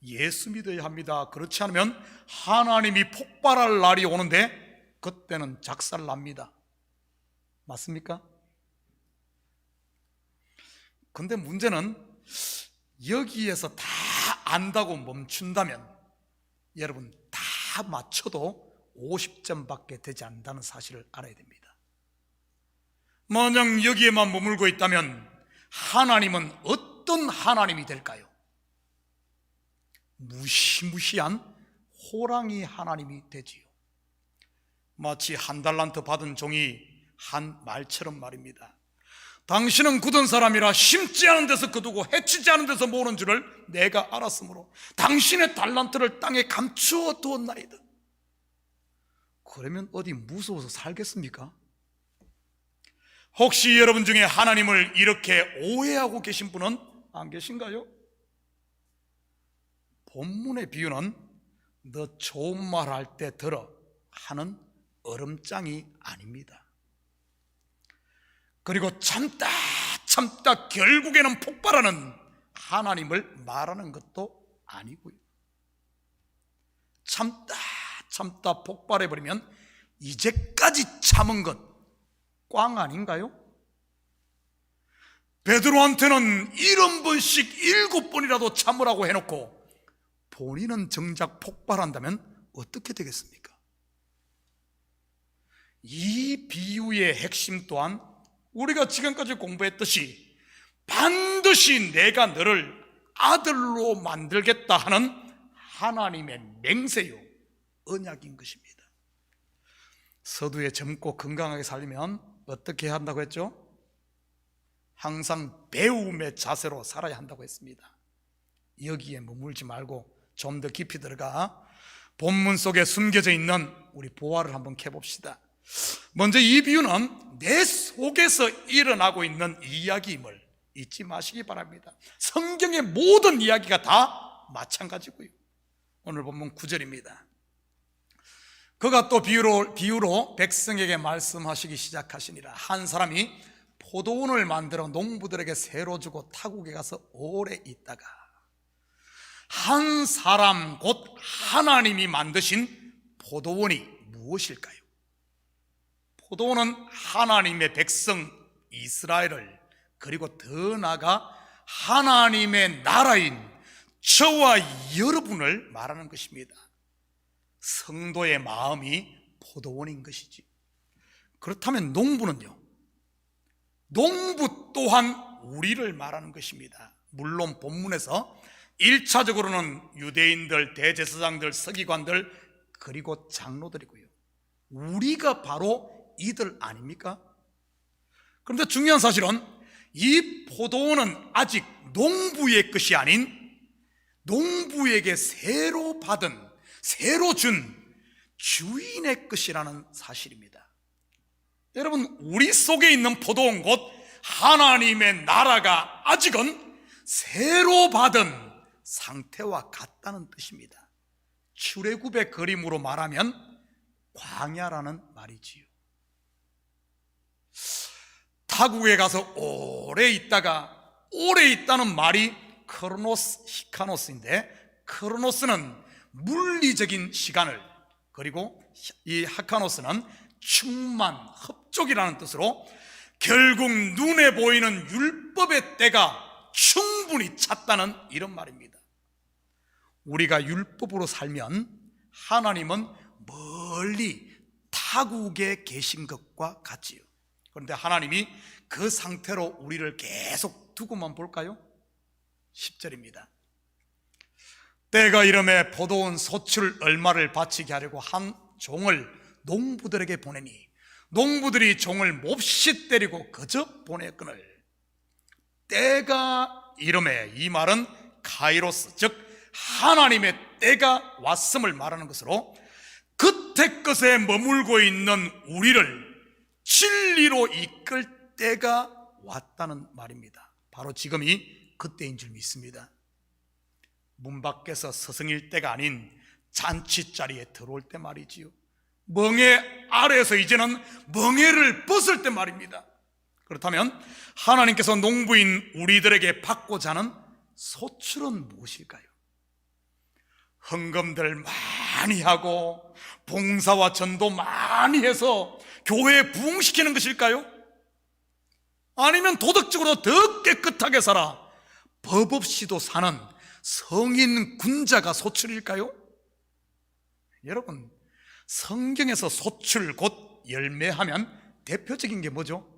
예수 믿어야 합니다. 그렇지 않으면 하나님이 폭발할 날이 오는데 그때는 작살납니다. 맞습니까? 근데 문제는 여기에서 다 안다고 멈춘다면 여러분 다 맞춰도 50점밖에 되지 않는다는 사실을 알아야 됩니다. 만약 여기에만 머물고 있다면 하나님은 어떤 하나님이 될까요? 무시무시한 호랑이 하나님이 되지요. 마치 한 달란트 받은 종이 한 말처럼 말입니다. 당신은 굳은 사람이라 심지 않은 데서 거두고 해치지 않은 데서 모으는 줄을 내가 알았으므로 당신의 달란트를 땅에 감추어 두었나이다. 그러면 어디 무서워서 살겠습니까? 혹시 여러분 중에 하나님을 이렇게 오해하고 계신 분은 안 계신가요? 본문의 비유는 너 좋은 말 할 때 들어 하는 얼음장이 아닙니다. 그리고 참다 결국에는 폭발하는 하나님을 말하는 것도 아니고요. 참다 폭발해버리면 이제까지 참은 것 꽝 아닌가요? 베드로한테는 70번씩 7번이라도 참으라고 해놓고 본인은 정작 폭발한다면 어떻게 되겠습니까? 이 비유의 핵심 또한 우리가 지금까지 공부했듯이 반드시 내가 너를 아들로 만들겠다 하는 하나님의 맹세요, 언약인 것입니다. 서두에 젊고 건강하게 살려면 어떻게 해야 한다고 했죠? 항상 배움의 자세로 살아야 한다고 했습니다. 여기에 머물지 말고 좀 더 깊이 들어가 본문 속에 숨겨져 있는 우리 보화를 한번 캐봅시다. 먼저 이 비유는 내 속에서 일어나고 있는 이야기임을 잊지 마시기 바랍니다. 성경의 모든 이야기가 다 마찬가지고요. 오늘 본문 9절입니다. 그가 또 비유로 백성에게 말씀하시기 시작하시니라. 한 사람이 포도원을 만들어 농부들에게 새로 주고 타국에 가서 오래 있다가 한 사람 곧 하나님이 만드신 포도원이 무엇일까요? 포도원은 하나님의 백성 이스라엘을, 그리고 더 나아가 하나님의 나라인 저와 여러분을 말하는 것입니다. 성도의 마음이 포도원인 것이지. 그렇다면 농부는요? 농부 또한 우리를 말하는 것입니다. 물론 본문에서 1차적으로는 유대인들, 대제사장들, 서기관들, 그리고 장로들이고요. 우리가 바로 이들 아닙니까? 그런데 중요한 사실은 이 포도원은 아직 농부의 것이 아닌 농부에게 새로 받은, 새로 준 주인의 것이라는 사실입니다. 여러분, 우리 속에 있는 포도원 곧 하나님의 나라가 아직은 새로 받은 상태와 같다는 뜻입니다. 출애굽의 그림으로 말하면 광야라는 말이지요. 타국에 가서 오래 있다는 말이 크로노스, 히카노스인데, 크로노스는 물리적인 시간을, 그리고 이 하카노스는 충만, 흡족이라는 뜻으로 결국 눈에 보이는 율법의 때가 충분히 찼다는 이런 말입니다. 우리가 율법으로 살면 하나님은 멀리 타국에 계신 것과 같지요. 그런데 하나님이 그 상태로 우리를 계속 두고만 볼까요? 10절입니다. 때가 이름에 포도원 소출 얼마를 바치게 하려고 한 종을 농부들에게 보내니 농부들이 종을 몹시 때리고 그저 보냈거늘. 때가 이름에, 이 말은 카이로스, 즉 하나님의 때가 왔음을 말하는 것으로 그때 것에 머물고 있는 우리를 진리로 이끌 때가 왔다는 말입니다. 바로 지금이 그때인 줄 믿습니다. 문 밖에서 서성일 때가 아닌 잔치자리에 들어올 때 말이지요. 멍에 아래에서 이제는 멍에를 벗을 때 말입니다. 그렇다면 하나님께서 농부인 우리들에게 받고자 하는 소출은 무엇일까요? 헌금들 많이 하고 봉사와 전도 많이 해서 교회에 부흥시키는 것일까요? 아니면 도덕적으로 더 깨끗하게 살아 법 없이도 사는 성인 군자가 소출일까요? 여러분, 성경에서 소출 곧 열매하면 대표적인 게 뭐죠?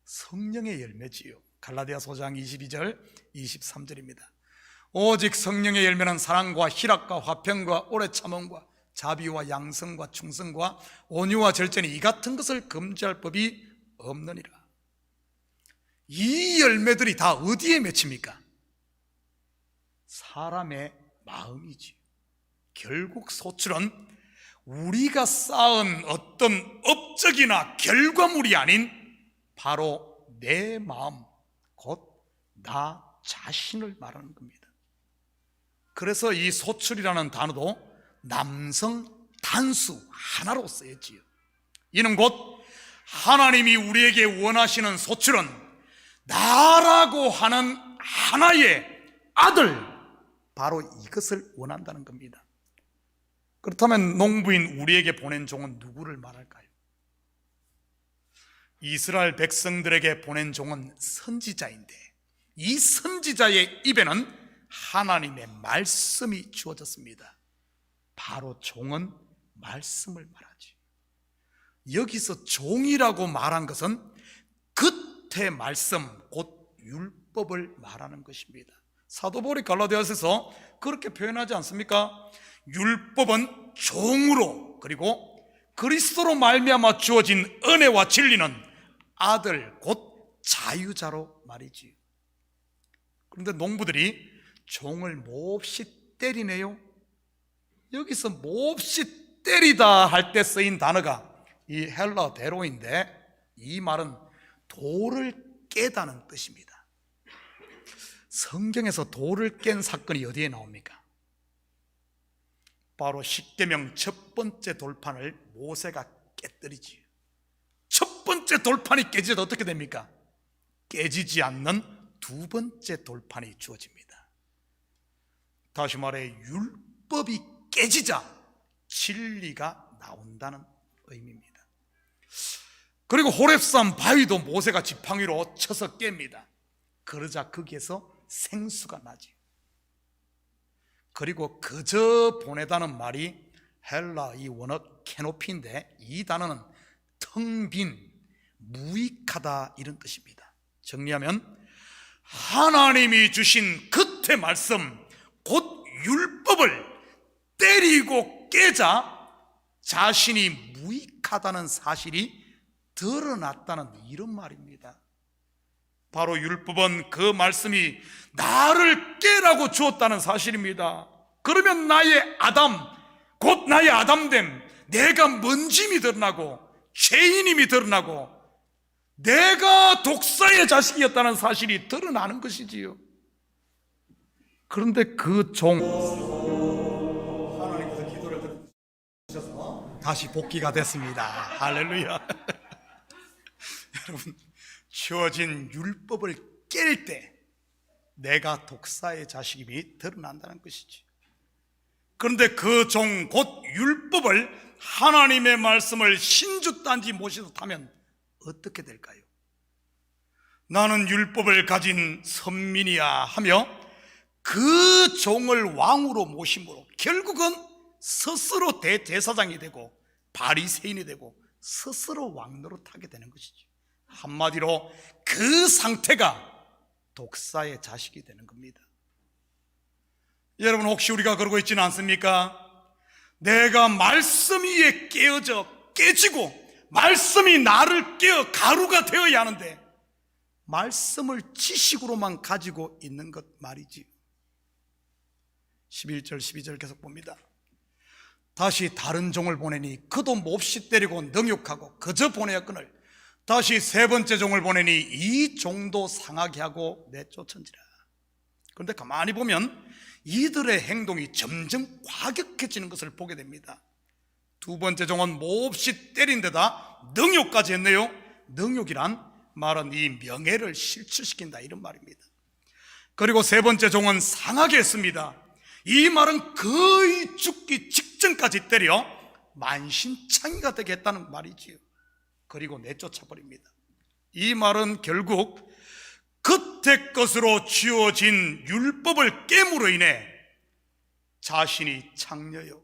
성령의 열매지요. 갈라디아서 5장 22절 23절입니다. 오직 성령의 열매는 사랑과 희락과 화평과 오래 참음과 자비와 양성과 충성과 온유와 절제니 이 같은 것을 금지할 법이 없느니라. 이 열매들이 다 어디에 맺힙니까? 사람의 마음이지. 결국 소출은 우리가 쌓은 어떤 업적이나 결과물이 아닌 바로 내 마음, 곧 나 자신을 말하는 겁니다. 그래서 이 소출이라는 단어도 남성 단수 하나로 쓰였지요. 이는 곧 하나님이 우리에게 원하시는 소출은 나라고 하는 하나의 아들, 바로 이것을 원한다는 겁니다. 그렇다면 농부인 우리에게 보낸 종은 누구를 말할까요? 이스라엘 백성들에게 보낸 종은 선지자인데 이 선지자의 입에는 하나님의 말씀이 주어졌습니다. 바로 종은 말씀을 말하지. 여기서 종이라고 말한 것은 겉의 말씀, 곧 율법을 말하는 것입니다. 사도 바울이 갈라디아서에서 그렇게 표현하지 않습니까? 율법은 종으로, 그리고 그리스도로 말미암아 주어진 은혜와 진리는 아들, 곧 자유자로 말이지요. 그런데 농부들이 종을 몹시 때리네요. 여기서 몹시 때리다 할 때 쓰인 단어가 이 헬라어대로인데 이 말은 돌을 깨다는 뜻입니다. 성경에서 돌을 깬 사건이 어디에 나옵니까? 바로 십계명 첫 번째 돌판을 모세가 깨뜨리지. 첫 번째 돌판이 깨지다 어떻게 됩니까? 깨지지 않는 두 번째 돌판이 주어집니다. 다시 말해 율법이 깨지자 진리가 나온다는 의미입니다. 그리고 호렙산 바위도 모세가 지팡이로 쳐서 깹니다. 그러자 거기에서 생수가 나지. 그리고 그저 보내다는 말이 헬라 이 원어 캐노피인데 이 단어는 텅 빈, 무익하다 이런 뜻입니다. 정리하면 하나님이 주신 겉의 말씀, 곧 율법을 때리고 깨자 자신이 무익하다는 사실이 드러났다는 이런 말입니다. 바로 율법은 그 말씀이 나를 깨라고 주었다는 사실입니다. 그러면 나의 아담, 곧 나의 아담됨, 내가 먼짐이 드러나고 죄인임이 드러나고 내가 독사의 자식이었다는 사실이 드러나는 것이지요. 그런데 그 종, 하나님께서 기도를 들으셔서 다시 복귀가 됐습니다. 할렐루야. 여러분, 주어진 율법을 깰 때 내가 독사의 자식임이 드러난다는 것이지. 그런데 그 종, 곧 율법을 하나님의 말씀을 신주단지 모시듯 하면 어떻게 될까요? 나는 율법을 가진 선민이야 하며 그 종을 왕으로 모심으로 결국은 스스로 대제사장이 되고 바리새인이 되고 스스로 왕 노릇하게 되는 것이죠. 한마디로 그 상태가 독사의 자식이 되는 겁니다. 여러분, 혹시 우리가 그러고 있지는 않습니까? 내가 말씀 위에 깨지고 말씀이 나를 깨어 가루가 되어야 하는데 말씀을 지식으로만 가지고 있는 것 말이지. 11절 12절 계속 봅니다. 다시 다른 종을 보내니 그도 몹시 때리고 능욕하고 그저 보내었거늘 다시 세 번째 종을 보내니 이 종도 상하게 하고 내쫓은지라. 그런데 가만히 보면 이들의 행동이 점점 과격해지는 것을 보게 됩니다. 두 번째 종은 몹시 때린 데다 능욕까지 했네요. 능욕이란 말은 이 명예를 실추시킨다 이런 말입니다. 그리고 세 번째 종은 상하게 했습니다. 이 말은 거의 죽기 직전까지 때려 만신창이가 되게 했다는 말이지요. 그리고 내쫓아버립니다. 이 말은 결국 그때 것으로 지어진 율법을 깨므로 인해 자신이 창녀요,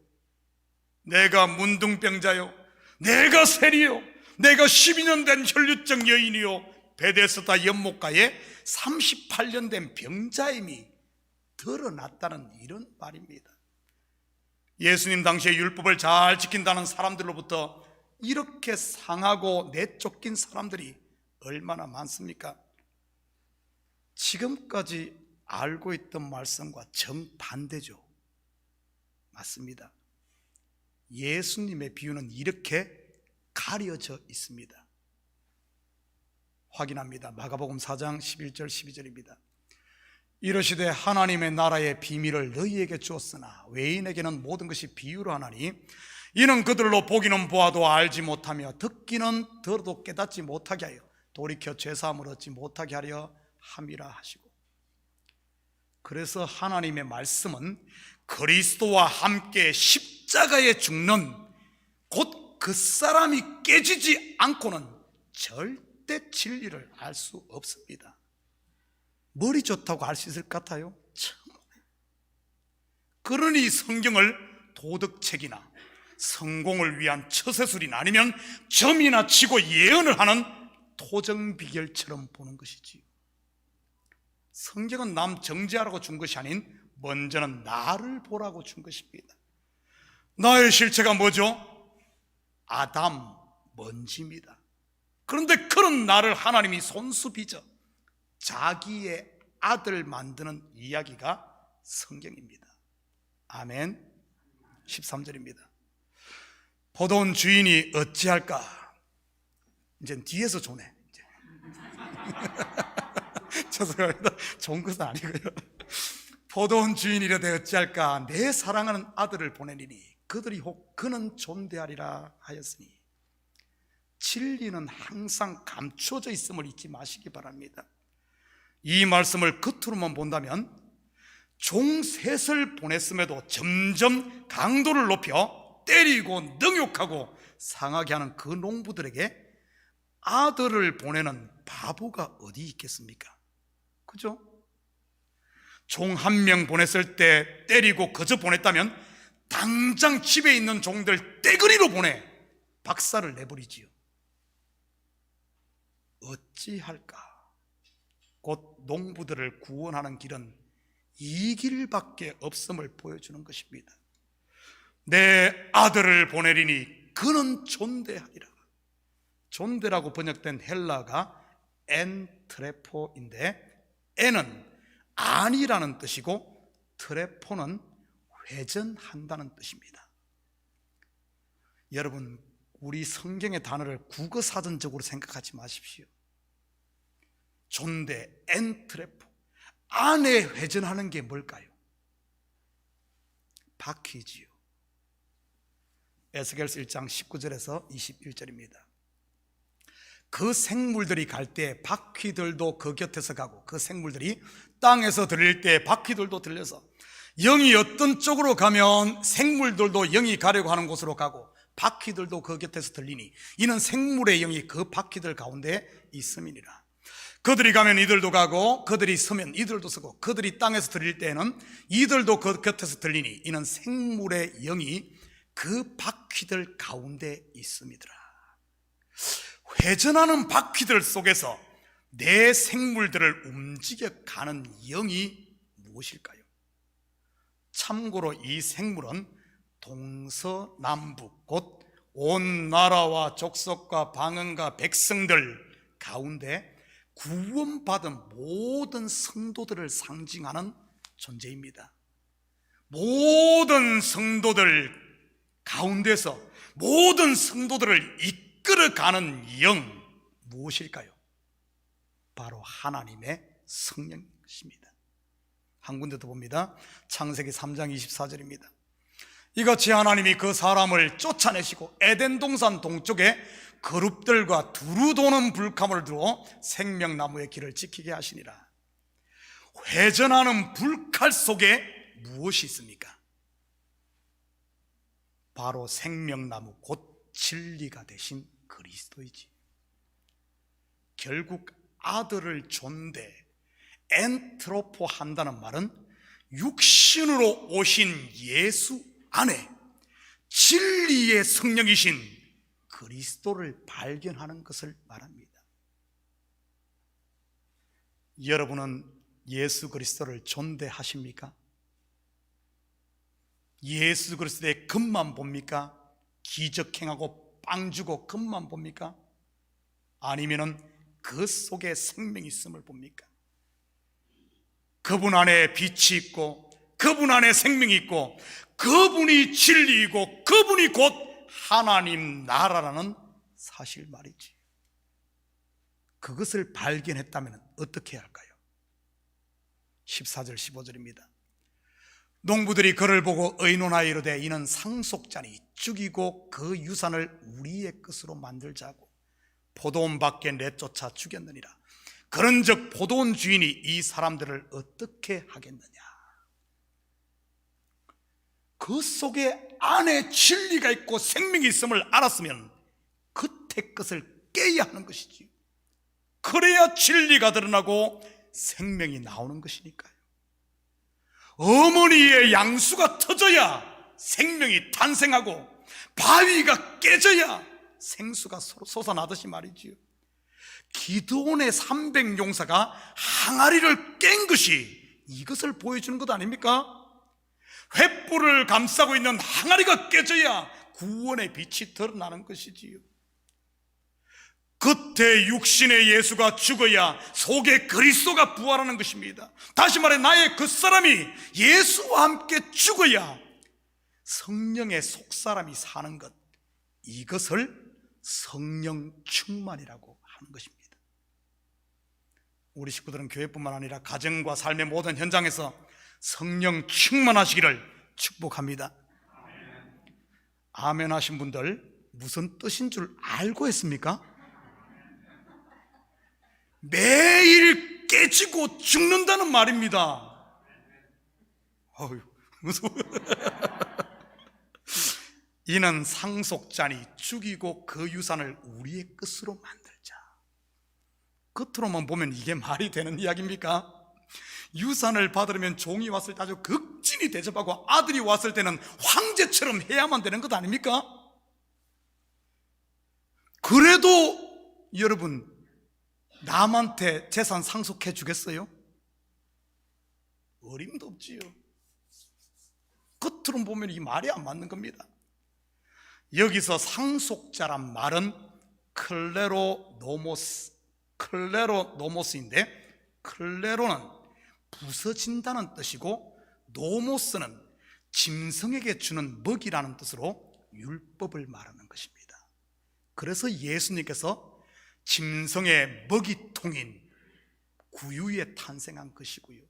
내가 문둥병자요, 내가 세리요, 내가 12년 된 혈류증 여인이요, 베데스다 연못가에 38년 된 병자임이 드러났다는 이런 말입니다. 예수님 당시에 율법을 잘 지킨다는 사람들로부터 이렇게 상하고 내쫓긴 사람들이 얼마나 많습니까? 지금까지 알고 있던 말씀과 정반대죠. 맞습니다. 예수님의 비유는 이렇게 가려져 있습니다. 확인합니다. 마가복음 4장 11절 12절입니다. 이르시되 하나님의 나라의 비밀을 너희에게 주었으나 외인에게는 모든 것이 비유로 하나니 이는 그들로 보기는 보아도 알지 못하며 듣기는 들어도 깨닫지 못하게 하여 돌이켜 죄사함을 얻지 못하게 하려 함이라 하시고, 그래서 하나님의 말씀은 그리스도와 함께 십자가에 죽는 곧 그 사람이 깨지지 않고는 절대 진리를 알 수 없습니다. 머리 좋다고 알 수 있을 것 같아요? 참. 그러니 성경을 도덕책이나 성공을 위한 처세술이나 아니면 점이나 치고 예언을 하는 토정비결처럼 보는 것이지요. 성경은 남 정죄하라고 준 것이 아닌 먼저는 나를 보라고 준 것입니다. 나의 실체가 뭐죠? 아담, 먼지입니다. 그런데 그런 나를 하나님이 손수 빚어 자기의 아들 만드는 이야기가 성경입니다. 아멘. 13절입니다. 보던 주인이 어찌할까? 이제 뒤에서 조네. 이제. 죄송합니다. 좋은 것은 아니고요. 보던 주인이 이르되 어찌할까? 내 사랑하는 아들을 보내리니 그들이 혹 그는 존대하리라 하였으니, 진리는 항상 감추어져 있음을 잊지 마시기 바랍니다. 이 말씀을 겉으로만 본다면 종 셋을 보냈음에도 점점 강도를 높여 때리고 능욕하고 상하게 하는 그 농부들에게 아들을 보내는 바보가 어디 있겠습니까? 그죠? 종 한 명 보냈을 때 때리고 거저 보냈다면 당장 집에 있는 종들 떼거리로 보내 박살을 내버리지요. 어찌할까? 곧 농부들을 구원하는 길은 이 길밖에 없음을 보여주는 것입니다. 내 아들을 보내리니 그는 존대하리라. 존대라고 번역된 헬라가 엔트레포인데, 엔은 아니라는 뜻이고 트레포는 회전한다는 뜻입니다. 여러분, 우리 성경의 단어를 국어사전적으로 생각하지 마십시오. 존대, 엔트레포, 안에 회전하는 게 뭘까요? 바퀴지요. 에스겔서 1장 19절에서 21절입니다. 그 생물들이 갈 때 바퀴들도 그 곁에서 가고, 그 생물들이 땅에서 들릴 때 바퀴들도 들려서 영이 어떤 쪽으로 가면 생물들도 영이 가려고 하는 곳으로 가고 바퀴들도 그 곁에서 들리니 이는 생물의 영이 그 바퀴들 가운데 있음이니라. 그들이 가면 이들도 가고 그들이 서면 이들도 서고 그들이 땅에서 들릴 때에는 이들도 그 곁에서 들리니 이는 생물의 영이 그 바퀴들 가운데 있음이더라. 회전하는 바퀴들 속에서 내 생물들을 움직여가는 영이 무엇일까요? 참고로 이 생물은 동서남북 곧 온 나라와 족속과 방언과 백성들 가운데 구원받은 모든 성도들을 상징하는 존재입니다. 모든 성도들 가운데서 모든 성도들을 이끌어가는 영 무엇일까요? 바로 하나님의 성령이십니다. 한 군데 더 봅니다. 창세기 3장 24절입니다. 이같이 하나님이 그 사람을 쫓아내시고 에덴 동산 동쪽에 그룹들과 두루 도는 불가마를 두어 생명나무의 길을 지키게 하시니라. 회전하는 불칼 속에 무엇이 있습니까? 바로 생명나무 곧 진리가 되신 그리스도이지. 결국 아들을 존대 엔트로포 한다는 말은 육신으로 오신 예수 안에 진리의 성령이신 그리스도를 발견하는 것을 말합니다. 여러분은 예수 그리스도를 존대하십니까? 예수 그리스도의 금만 봅니까? 기적행하고 빵 주고 금만 봅니까? 아니면은 그 속에 생명이 있음을 봅니까? 그분 안에 빛이 있고 그분 안에 생명이 있고 그분이 진리이고 그분이 곧 하나님 나라라는 사실 말이지. 그것을 발견했다면 어떻게 해야 할까요? 14절 15절입니다. 농부들이 그를 보고 의논하여 이르되 이는 상속자니 죽이고 그 유산을 우리의 것으로 만들자고 포도원 밖에 내쫓아 죽였느니라. 그런즉 포도원 주인이 이 사람들을 어떻게 하겠느냐. 그 속에 안에 진리가 있고 생명이 있음을 알았으면 그때 것을 깨야 하는 것이지. 그래야 진리가 드러나고 생명이 나오는 것이니까요. 어머니의 양수가 터져야 생명이 탄생하고 바위가 깨져야 생수가 솟아나듯이 말이지요. 기드온의 300용사가 항아리를 깬 것이 이것을 보여주는 것 아닙니까? 횃불을 감싸고 있는 항아리가 깨져야 구원의 빛이 드러나는 것이지요. 겉에 육신의 예수가 죽어야 속에 그리스도가 부활하는 것입니다. 다시 말해 나의 겉사람이 예수와 함께 죽어야 성령의 속사람이 사는 것, 이것을 성령 충만이라고 하는 것입니다. 우리 식구들은 교회뿐만 아니라 가정과 삶의 모든 현장에서 성령 충만하시기를 축복합니다. 아멘 하신 분들 무슨 뜻인 줄 알고 했습니까? 매일 깨지고 죽는다는 말입니다. 어휴, 무서워. 이는 상속자니 죽이고 그 유산을 우리의 것으로 만들자. 겉으로만 보면 이게 말이 되는 이야기입니까? 유산을 받으려면 종이 왔을 때 아주 극진히 대접하고 아들이 왔을 때는 황제처럼 해야만 되는 것 아닙니까? 그래도 여러분 남한테 재산 상속해 주겠어요? 어림도 없지요. 겉으로 보면 이 말이 안 맞는 겁니다. 여기서 상속자란 말은 클레로노모스인데, 클레로는 부서진다는 뜻이고 노모스는 짐승에게 주는 먹이라는 뜻으로 율법을 말하는 것입니다. 그래서 예수님께서 짐승의 먹이통인 구유에 탄생한 것이고요,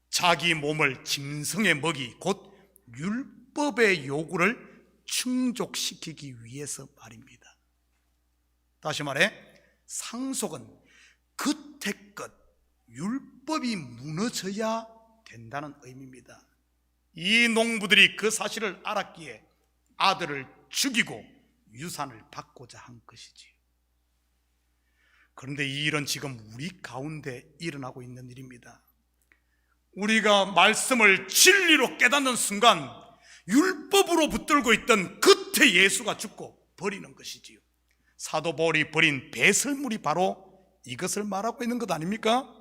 자기 몸을 짐승의 먹이 곧 율법의 요구를 충족시키기 위해서 말입니다. 다시 말해 상속은 그때껏 율법이 무너져야 된다는 의미입니다. 이 농부들이 그 사실을 알았기에 아들을 죽이고 유산을 받고자 한 것이지. 그런데 이 일은 지금 우리 가운데 일어나고 있는 일입니다. 우리가 말씀을 진리로 깨닫는 순간 율법으로 붙들고 있던 겉에 예수가 죽고 버리는 것이지요. 사도 바울이 버린 배설물이 바로 이것을 말하고 있는 것 아닙니까?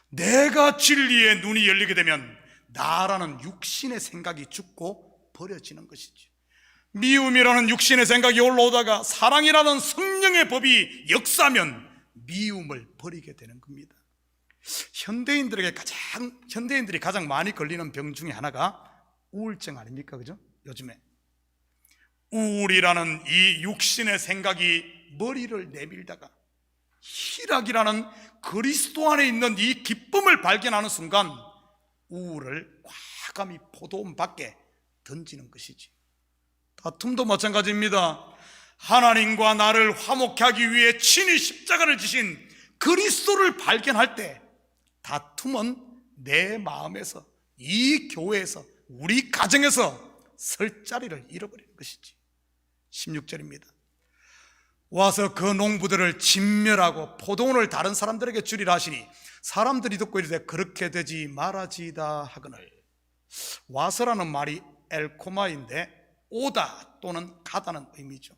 내가 진리의 눈이 열리게 되면 나라는 육신의 생각이 죽고 버려지는 것이죠. 미움이라는 육신의 생각이 올라오다가 사랑이라는 성령의 법이 역사하면 미움을 버리게 되는 겁니다. 현대인들이 가장 많이 걸리는 병 중에 하나가 우울증 아닙니까? 그죠? 요즘에 우울이라는 이 육신의 생각이 머리를 내밀다가 희락이라는 그리스도 안에 있는 이 기쁨을 발견하는 순간 우울을 과감히 포도원 밖에 던지는 것이지. 다툼도 마찬가지입니다. 하나님과 나를 화목케 하기 위해 친히 십자가를 지신 그리스도를 발견할 때 다툼은 내 마음에서, 이 교회에서, 우리 가정에서 설 자리를 잃어버리는 것이지. 16절입니다. 와서 그 농부들을 진멸하고 포도원을 다른 사람들에게 주리라 하시니 사람들이 듣고 이르되 그렇게 되지 말아지이다 하거늘. 와서라는 말이 엘코마인데 오다 또는 가다는 의미죠.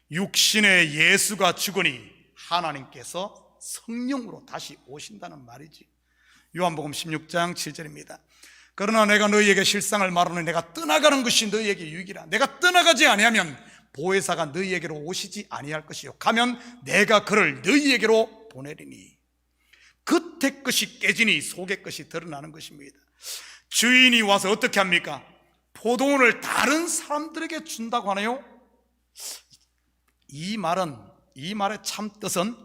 육신의 예수가 죽으니 하나님께서 성령으로 다시 오신다는 말이지. 요한복음 16장 7절입니다. 그러나 내가 너희에게 실상을 말하노니 내가 떠나가는 것이 너희에게 유익이라. 내가 떠나가지 아니하면 보혜사가 너희에게로 오시지 아니할 것이요 가면 내가 그를 너희에게로 보내리니. 겉의 것이 깨지니 속의 것이 드러나는 것입니다. 주인이 와서 어떻게 합니까? 포도원을 다른 사람들에게 준다고 하네요. 이 말의 참 뜻은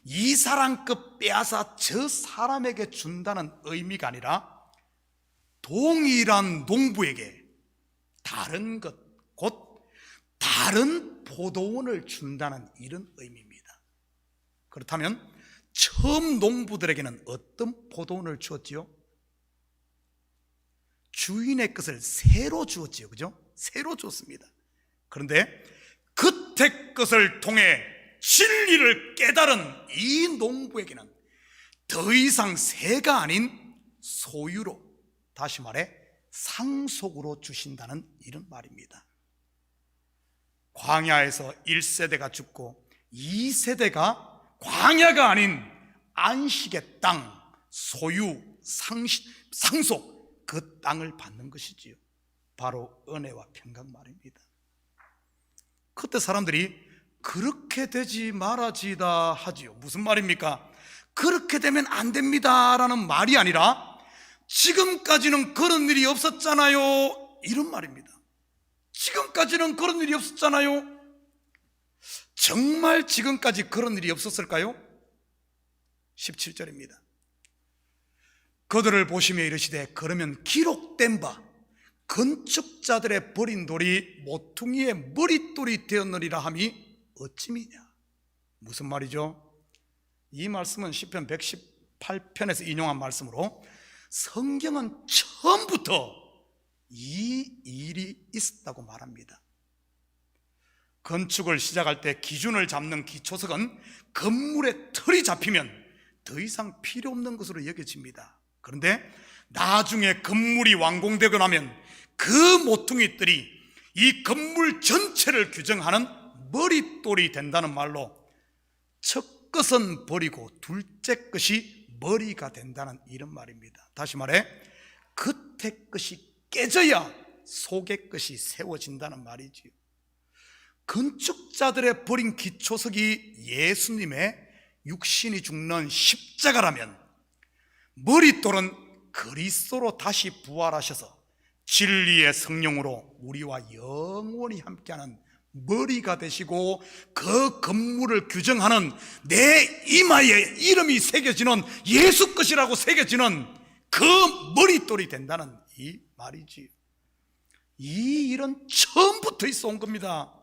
이 사람 것 빼앗아 저 사람에게 준다는 의미가 아니라 동일한 농부에게 다른 것, 곧 다른 포도원을 준다는 이런 의미입니다. 그렇다면 처음 농부들에게는 어떤 포도원을 주었지요? 주인의 것을 새로 주었지요. 그죠? 새로 주었습니다. 그런데 겉의 것을 통해 진리를 깨달은 이 농부에게는 더 이상 새가 아닌 소유로, 다시 말해 상속으로 주신다는 이런 말입니다. 광야에서 1세대가 죽고 2세대가 광야가 아닌 안식의 땅, 소유, 상속, 그 땅을 받는 것이지요. 바로 은혜와 평강 말입니다. 그때 사람들이 그렇게 되지 말아지다 하지요. 무슨 말입니까? 그렇게 되면 안 됩니다 라는 말이 아니라 지금까지는 그런 일이 없었잖아요, 이런 말입니다. 지금까지는 그런 일이 없었잖아요. 정말 지금까지 그런 일이 없었을까요? 17절입니다. 그들을 보시며 이르시되 그러면 기록된 바 건축자들의 버린 돌이 모퉁이의 머릿돌이 되었느니라 함이 어찌미냐. 무슨 말이죠? 이 말씀은 시편 118편에서 인용한 말씀으로 성경은 처음부터 이 일이 있었다고 말합니다. 건축을 시작할 때 기준을 잡는 기초석은 건물의 틀이 잡히면 더 이상 필요 없는 것으로 여겨집니다. 그런데 나중에 건물이 완공되고 나면 그 모퉁이들이 이 건물 전체를 규정하는 머릿돌이 된다는 말로 첫 것은 버리고 둘째 것이 머리가 된다는 이런 말입니다. 다시 말해 겉의 것이 깨져야 속의 것이 세워진다는 말이지요. 건축자들의 버린 기초석이 예수님의 육신이 죽는 십자가라면 머릿돌은 그리스도로 다시 부활하셔서 진리의 성령으로 우리와 영원히 함께하는 머리가 되시고 그 건물을 규정하는 내 이마에 이름이 새겨지는 예수 것이라고 새겨지는 그 머릿돌이 된다는 이 말이지요. 이 일은 처음부터 있어 온 겁니다.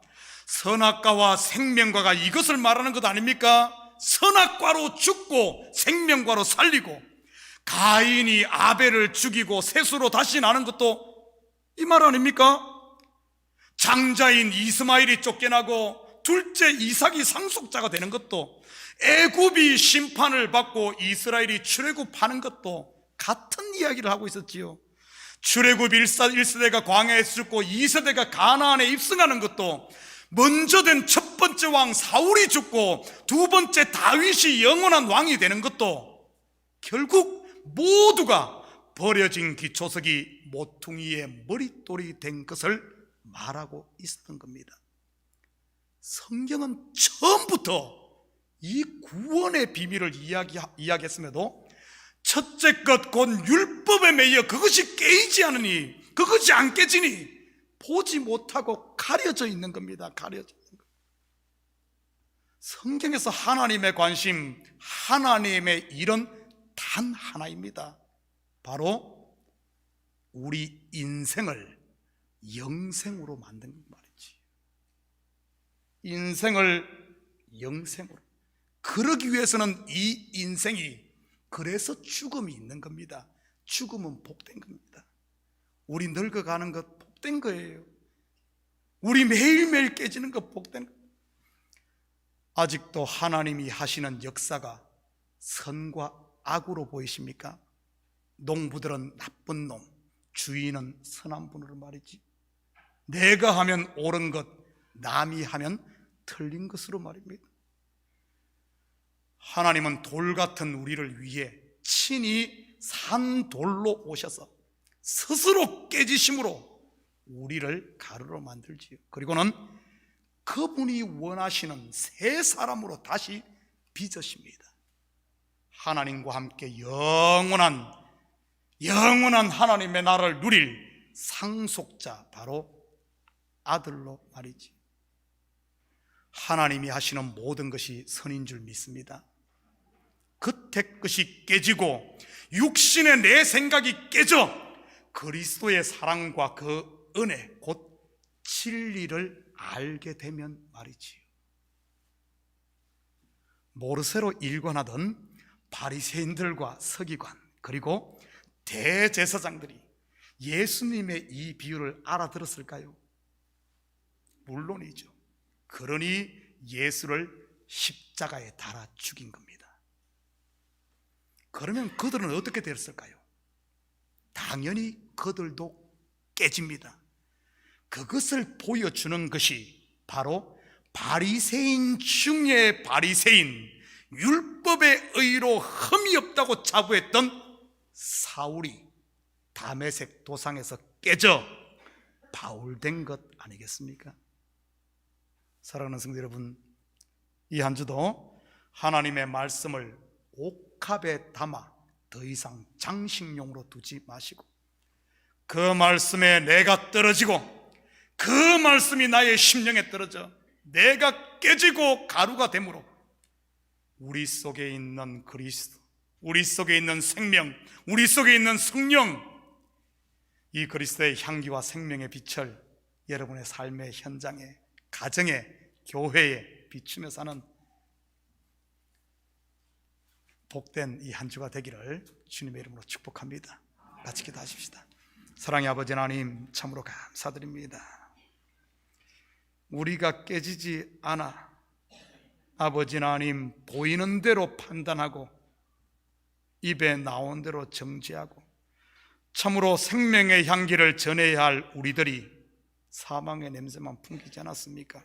선악과와 생명과가 이것을 말하는 것 아닙니까? 선악과로 죽고 생명과로 살리고 가인이 아벨을 죽이고 셋으로 다시 나는 것도 이 말 아닙니까? 장자인 이스마엘이 쫓겨나고 둘째 이삭이 상속자가 되는 것도 애굽이 심판을 받고 이스라엘이 출애굽하는 것도 같은 이야기를 하고 있었지요. 출애굽 1세대가 광야에 죽고 2세대가 가나안에 입성하는 것도 먼저 된 첫 번째 왕 사울이 죽고 두 번째 다윗이 영원한 왕이 되는 것도 결국 모두가 버려진 기초석이 모퉁이의 머릿돌이 된 것을 말하고 있었던 겁니다. 성경은 처음부터 이 구원의 비밀을 이야기했음에도 첫째 것 곧 율법에 매여 그것이 깨이지 않으니, 그것이 안 깨지니 보지 못하고 가려져 있는 겁니다. 가려져 있는 것. 성경에서 하나님의 관심, 하나님의 일은 단 하나입니다. 바로 우리 인생을 영생으로 만든 말이지. 인생을 영생으로. 그러기 위해서는 이 인생이, 그래서 죽음이 있는 겁니다. 죽음은 복된 겁니다. 우리 늙어가는 것 복된 거예요. 우리 매일매일 깨지는 것 복된 것. 아직도 하나님이 하시는 역사가 선과 악으로 보이십니까? 농부들은 나쁜 놈, 주인은 선한 분으로 말이지. 내가 하면 옳은 것, 남이 하면 틀린 것으로 말입니다. 하나님은 돌 같은 우리를 위해 친히 산 돌로 오셔서 스스로 깨지심으로 우리를 가루로 만들지요. 그리고는 그분이 원하시는 새 사람으로 다시 빚으십니다. 하나님과 함께 영원한 하나님의 나라를 누릴 상속자, 바로 아들로 말이지. 하나님이 하시는 모든 것이 선인 줄 믿습니다. 겉의 것이 깨지고 육신의 내 생각이 깨져 그리스도의 사랑과 그 은혜, 곧 진리를 알게 되면 말이지요. 모르쇠로 일관하던 바리새인들과 서기관, 그리고 대제사장들이 예수님의 이 비유를 알아들었을까요? 물론이죠. 그러니 예수를 십자가에 달아 죽인 겁니다. 그러면 그들은 어떻게 됐을까요? 당연히 그들도 깨집니다. 그것을 보여주는 것이 바로 바리새인 중에 바리새인, 율법의 의로 흠이 없다고 자부했던 사울이 다메섹 도상에서 깨져 바울된 것 아니겠습니까? 사랑하는 성도 여러분, 이 한 주도 하나님의 말씀을 옥합에 담아 더 이상 장식용으로 두지 마시고, 그 말씀에 내가 떨어지고 그 말씀이 나의 심령에 떨어져 내가 깨지고 가루가 되므로 우리 속에 있는 그리스도, 우리 속에 있는 생명, 우리 속에 있는 성령, 이 그리스도의 향기와 생명의 빛을 여러분의 삶의 현장에, 가정에, 교회에 비추며 사는 복된 이 한 주가 되기를 주님의 이름으로 축복합니다. 같이 기도하십시다. 사랑의 아버지 하나님, 참으로 감사드립니다. 우리가 깨지지 않아 아버지 하나님 보이는 대로 판단하고 입에 나온 대로 정죄하고 참으로 생명의 향기를 전해야 할 우리들이 사망의 냄새만 풍기지 않았습니까?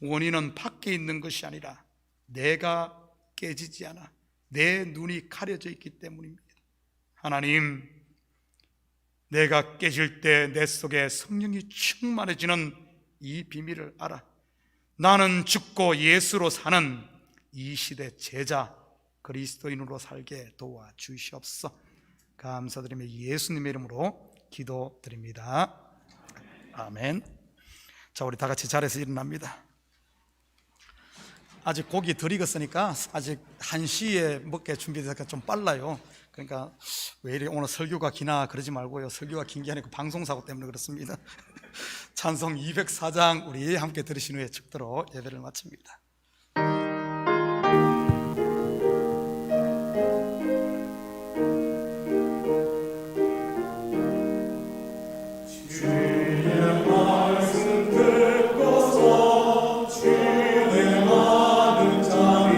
원인은 밖에 있는 것이 아니라 내가 깨지지 않아 내 눈이 가려져 있기 때문입니다. 하나님, 내가 깨질 때 내 속에 성령이 충만해지는 이 비밀을 알아 나는 죽고 예수로 사는 이 시대 제자 그리스도인으로 살게 도와주시옵소서. 감사드리며 예수님의 이름으로 기도드립니다. 아멘. 자, 우리 다 같이 자리에서 일어납니다. 아직 고기 덜 익었으니까 아직 1시에 먹게 준비되니까 좀 빨라요. 그러니까 왜 이리 오늘 설교가 기나 그러지 말고요. 설교가 긴 게 아니고 방송사고 때문에 그렇습니다. 찬송 204장 우리 함께 들으신 후에 축도로 예배를 마칩니다. 주의 말씀 듣고서 주의 많은 자비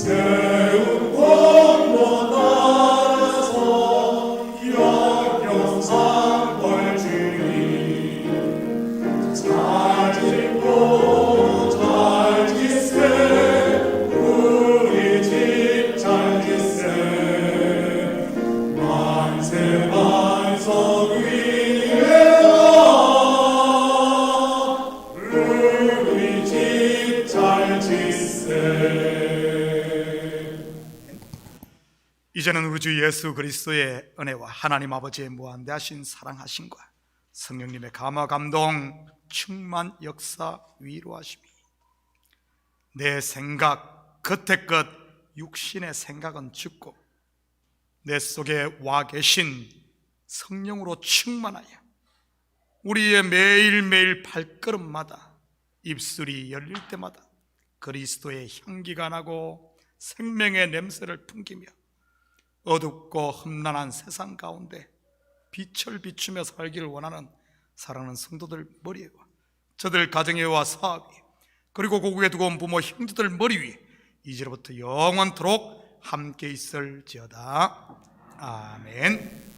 세운 공로 따라서 영영상 벌주니 잘 짓고 잘 짓세 우리 집 잘 짓세 만세 만성 위에라 우리 집 잘 짓세. 이제는 우리 주 예수 그리스도의 은혜와 하나님 아버지의 무한대하신 사랑하심과 성령님의 감화 감동 충만 역사 위로하심이 내 생각 겉의 육신의 생각은 죽고 내 속에 와 계신 성령으로 충만하여 우리의 매일매일 발걸음마다 입술이 열릴 때마다 그리스도의 향기가 나고 생명의 냄새를 풍기며 어둡고 험난한 세상 가운데 빛을 비추며 살기를 원하는 사랑하는 성도들 머리 위와 저들 가정에 와 사업 위에 그리고 고국에 두고 온 부모 형제들 머리 위에 이제로부터 영원토록 함께 있을지어다. 아멘.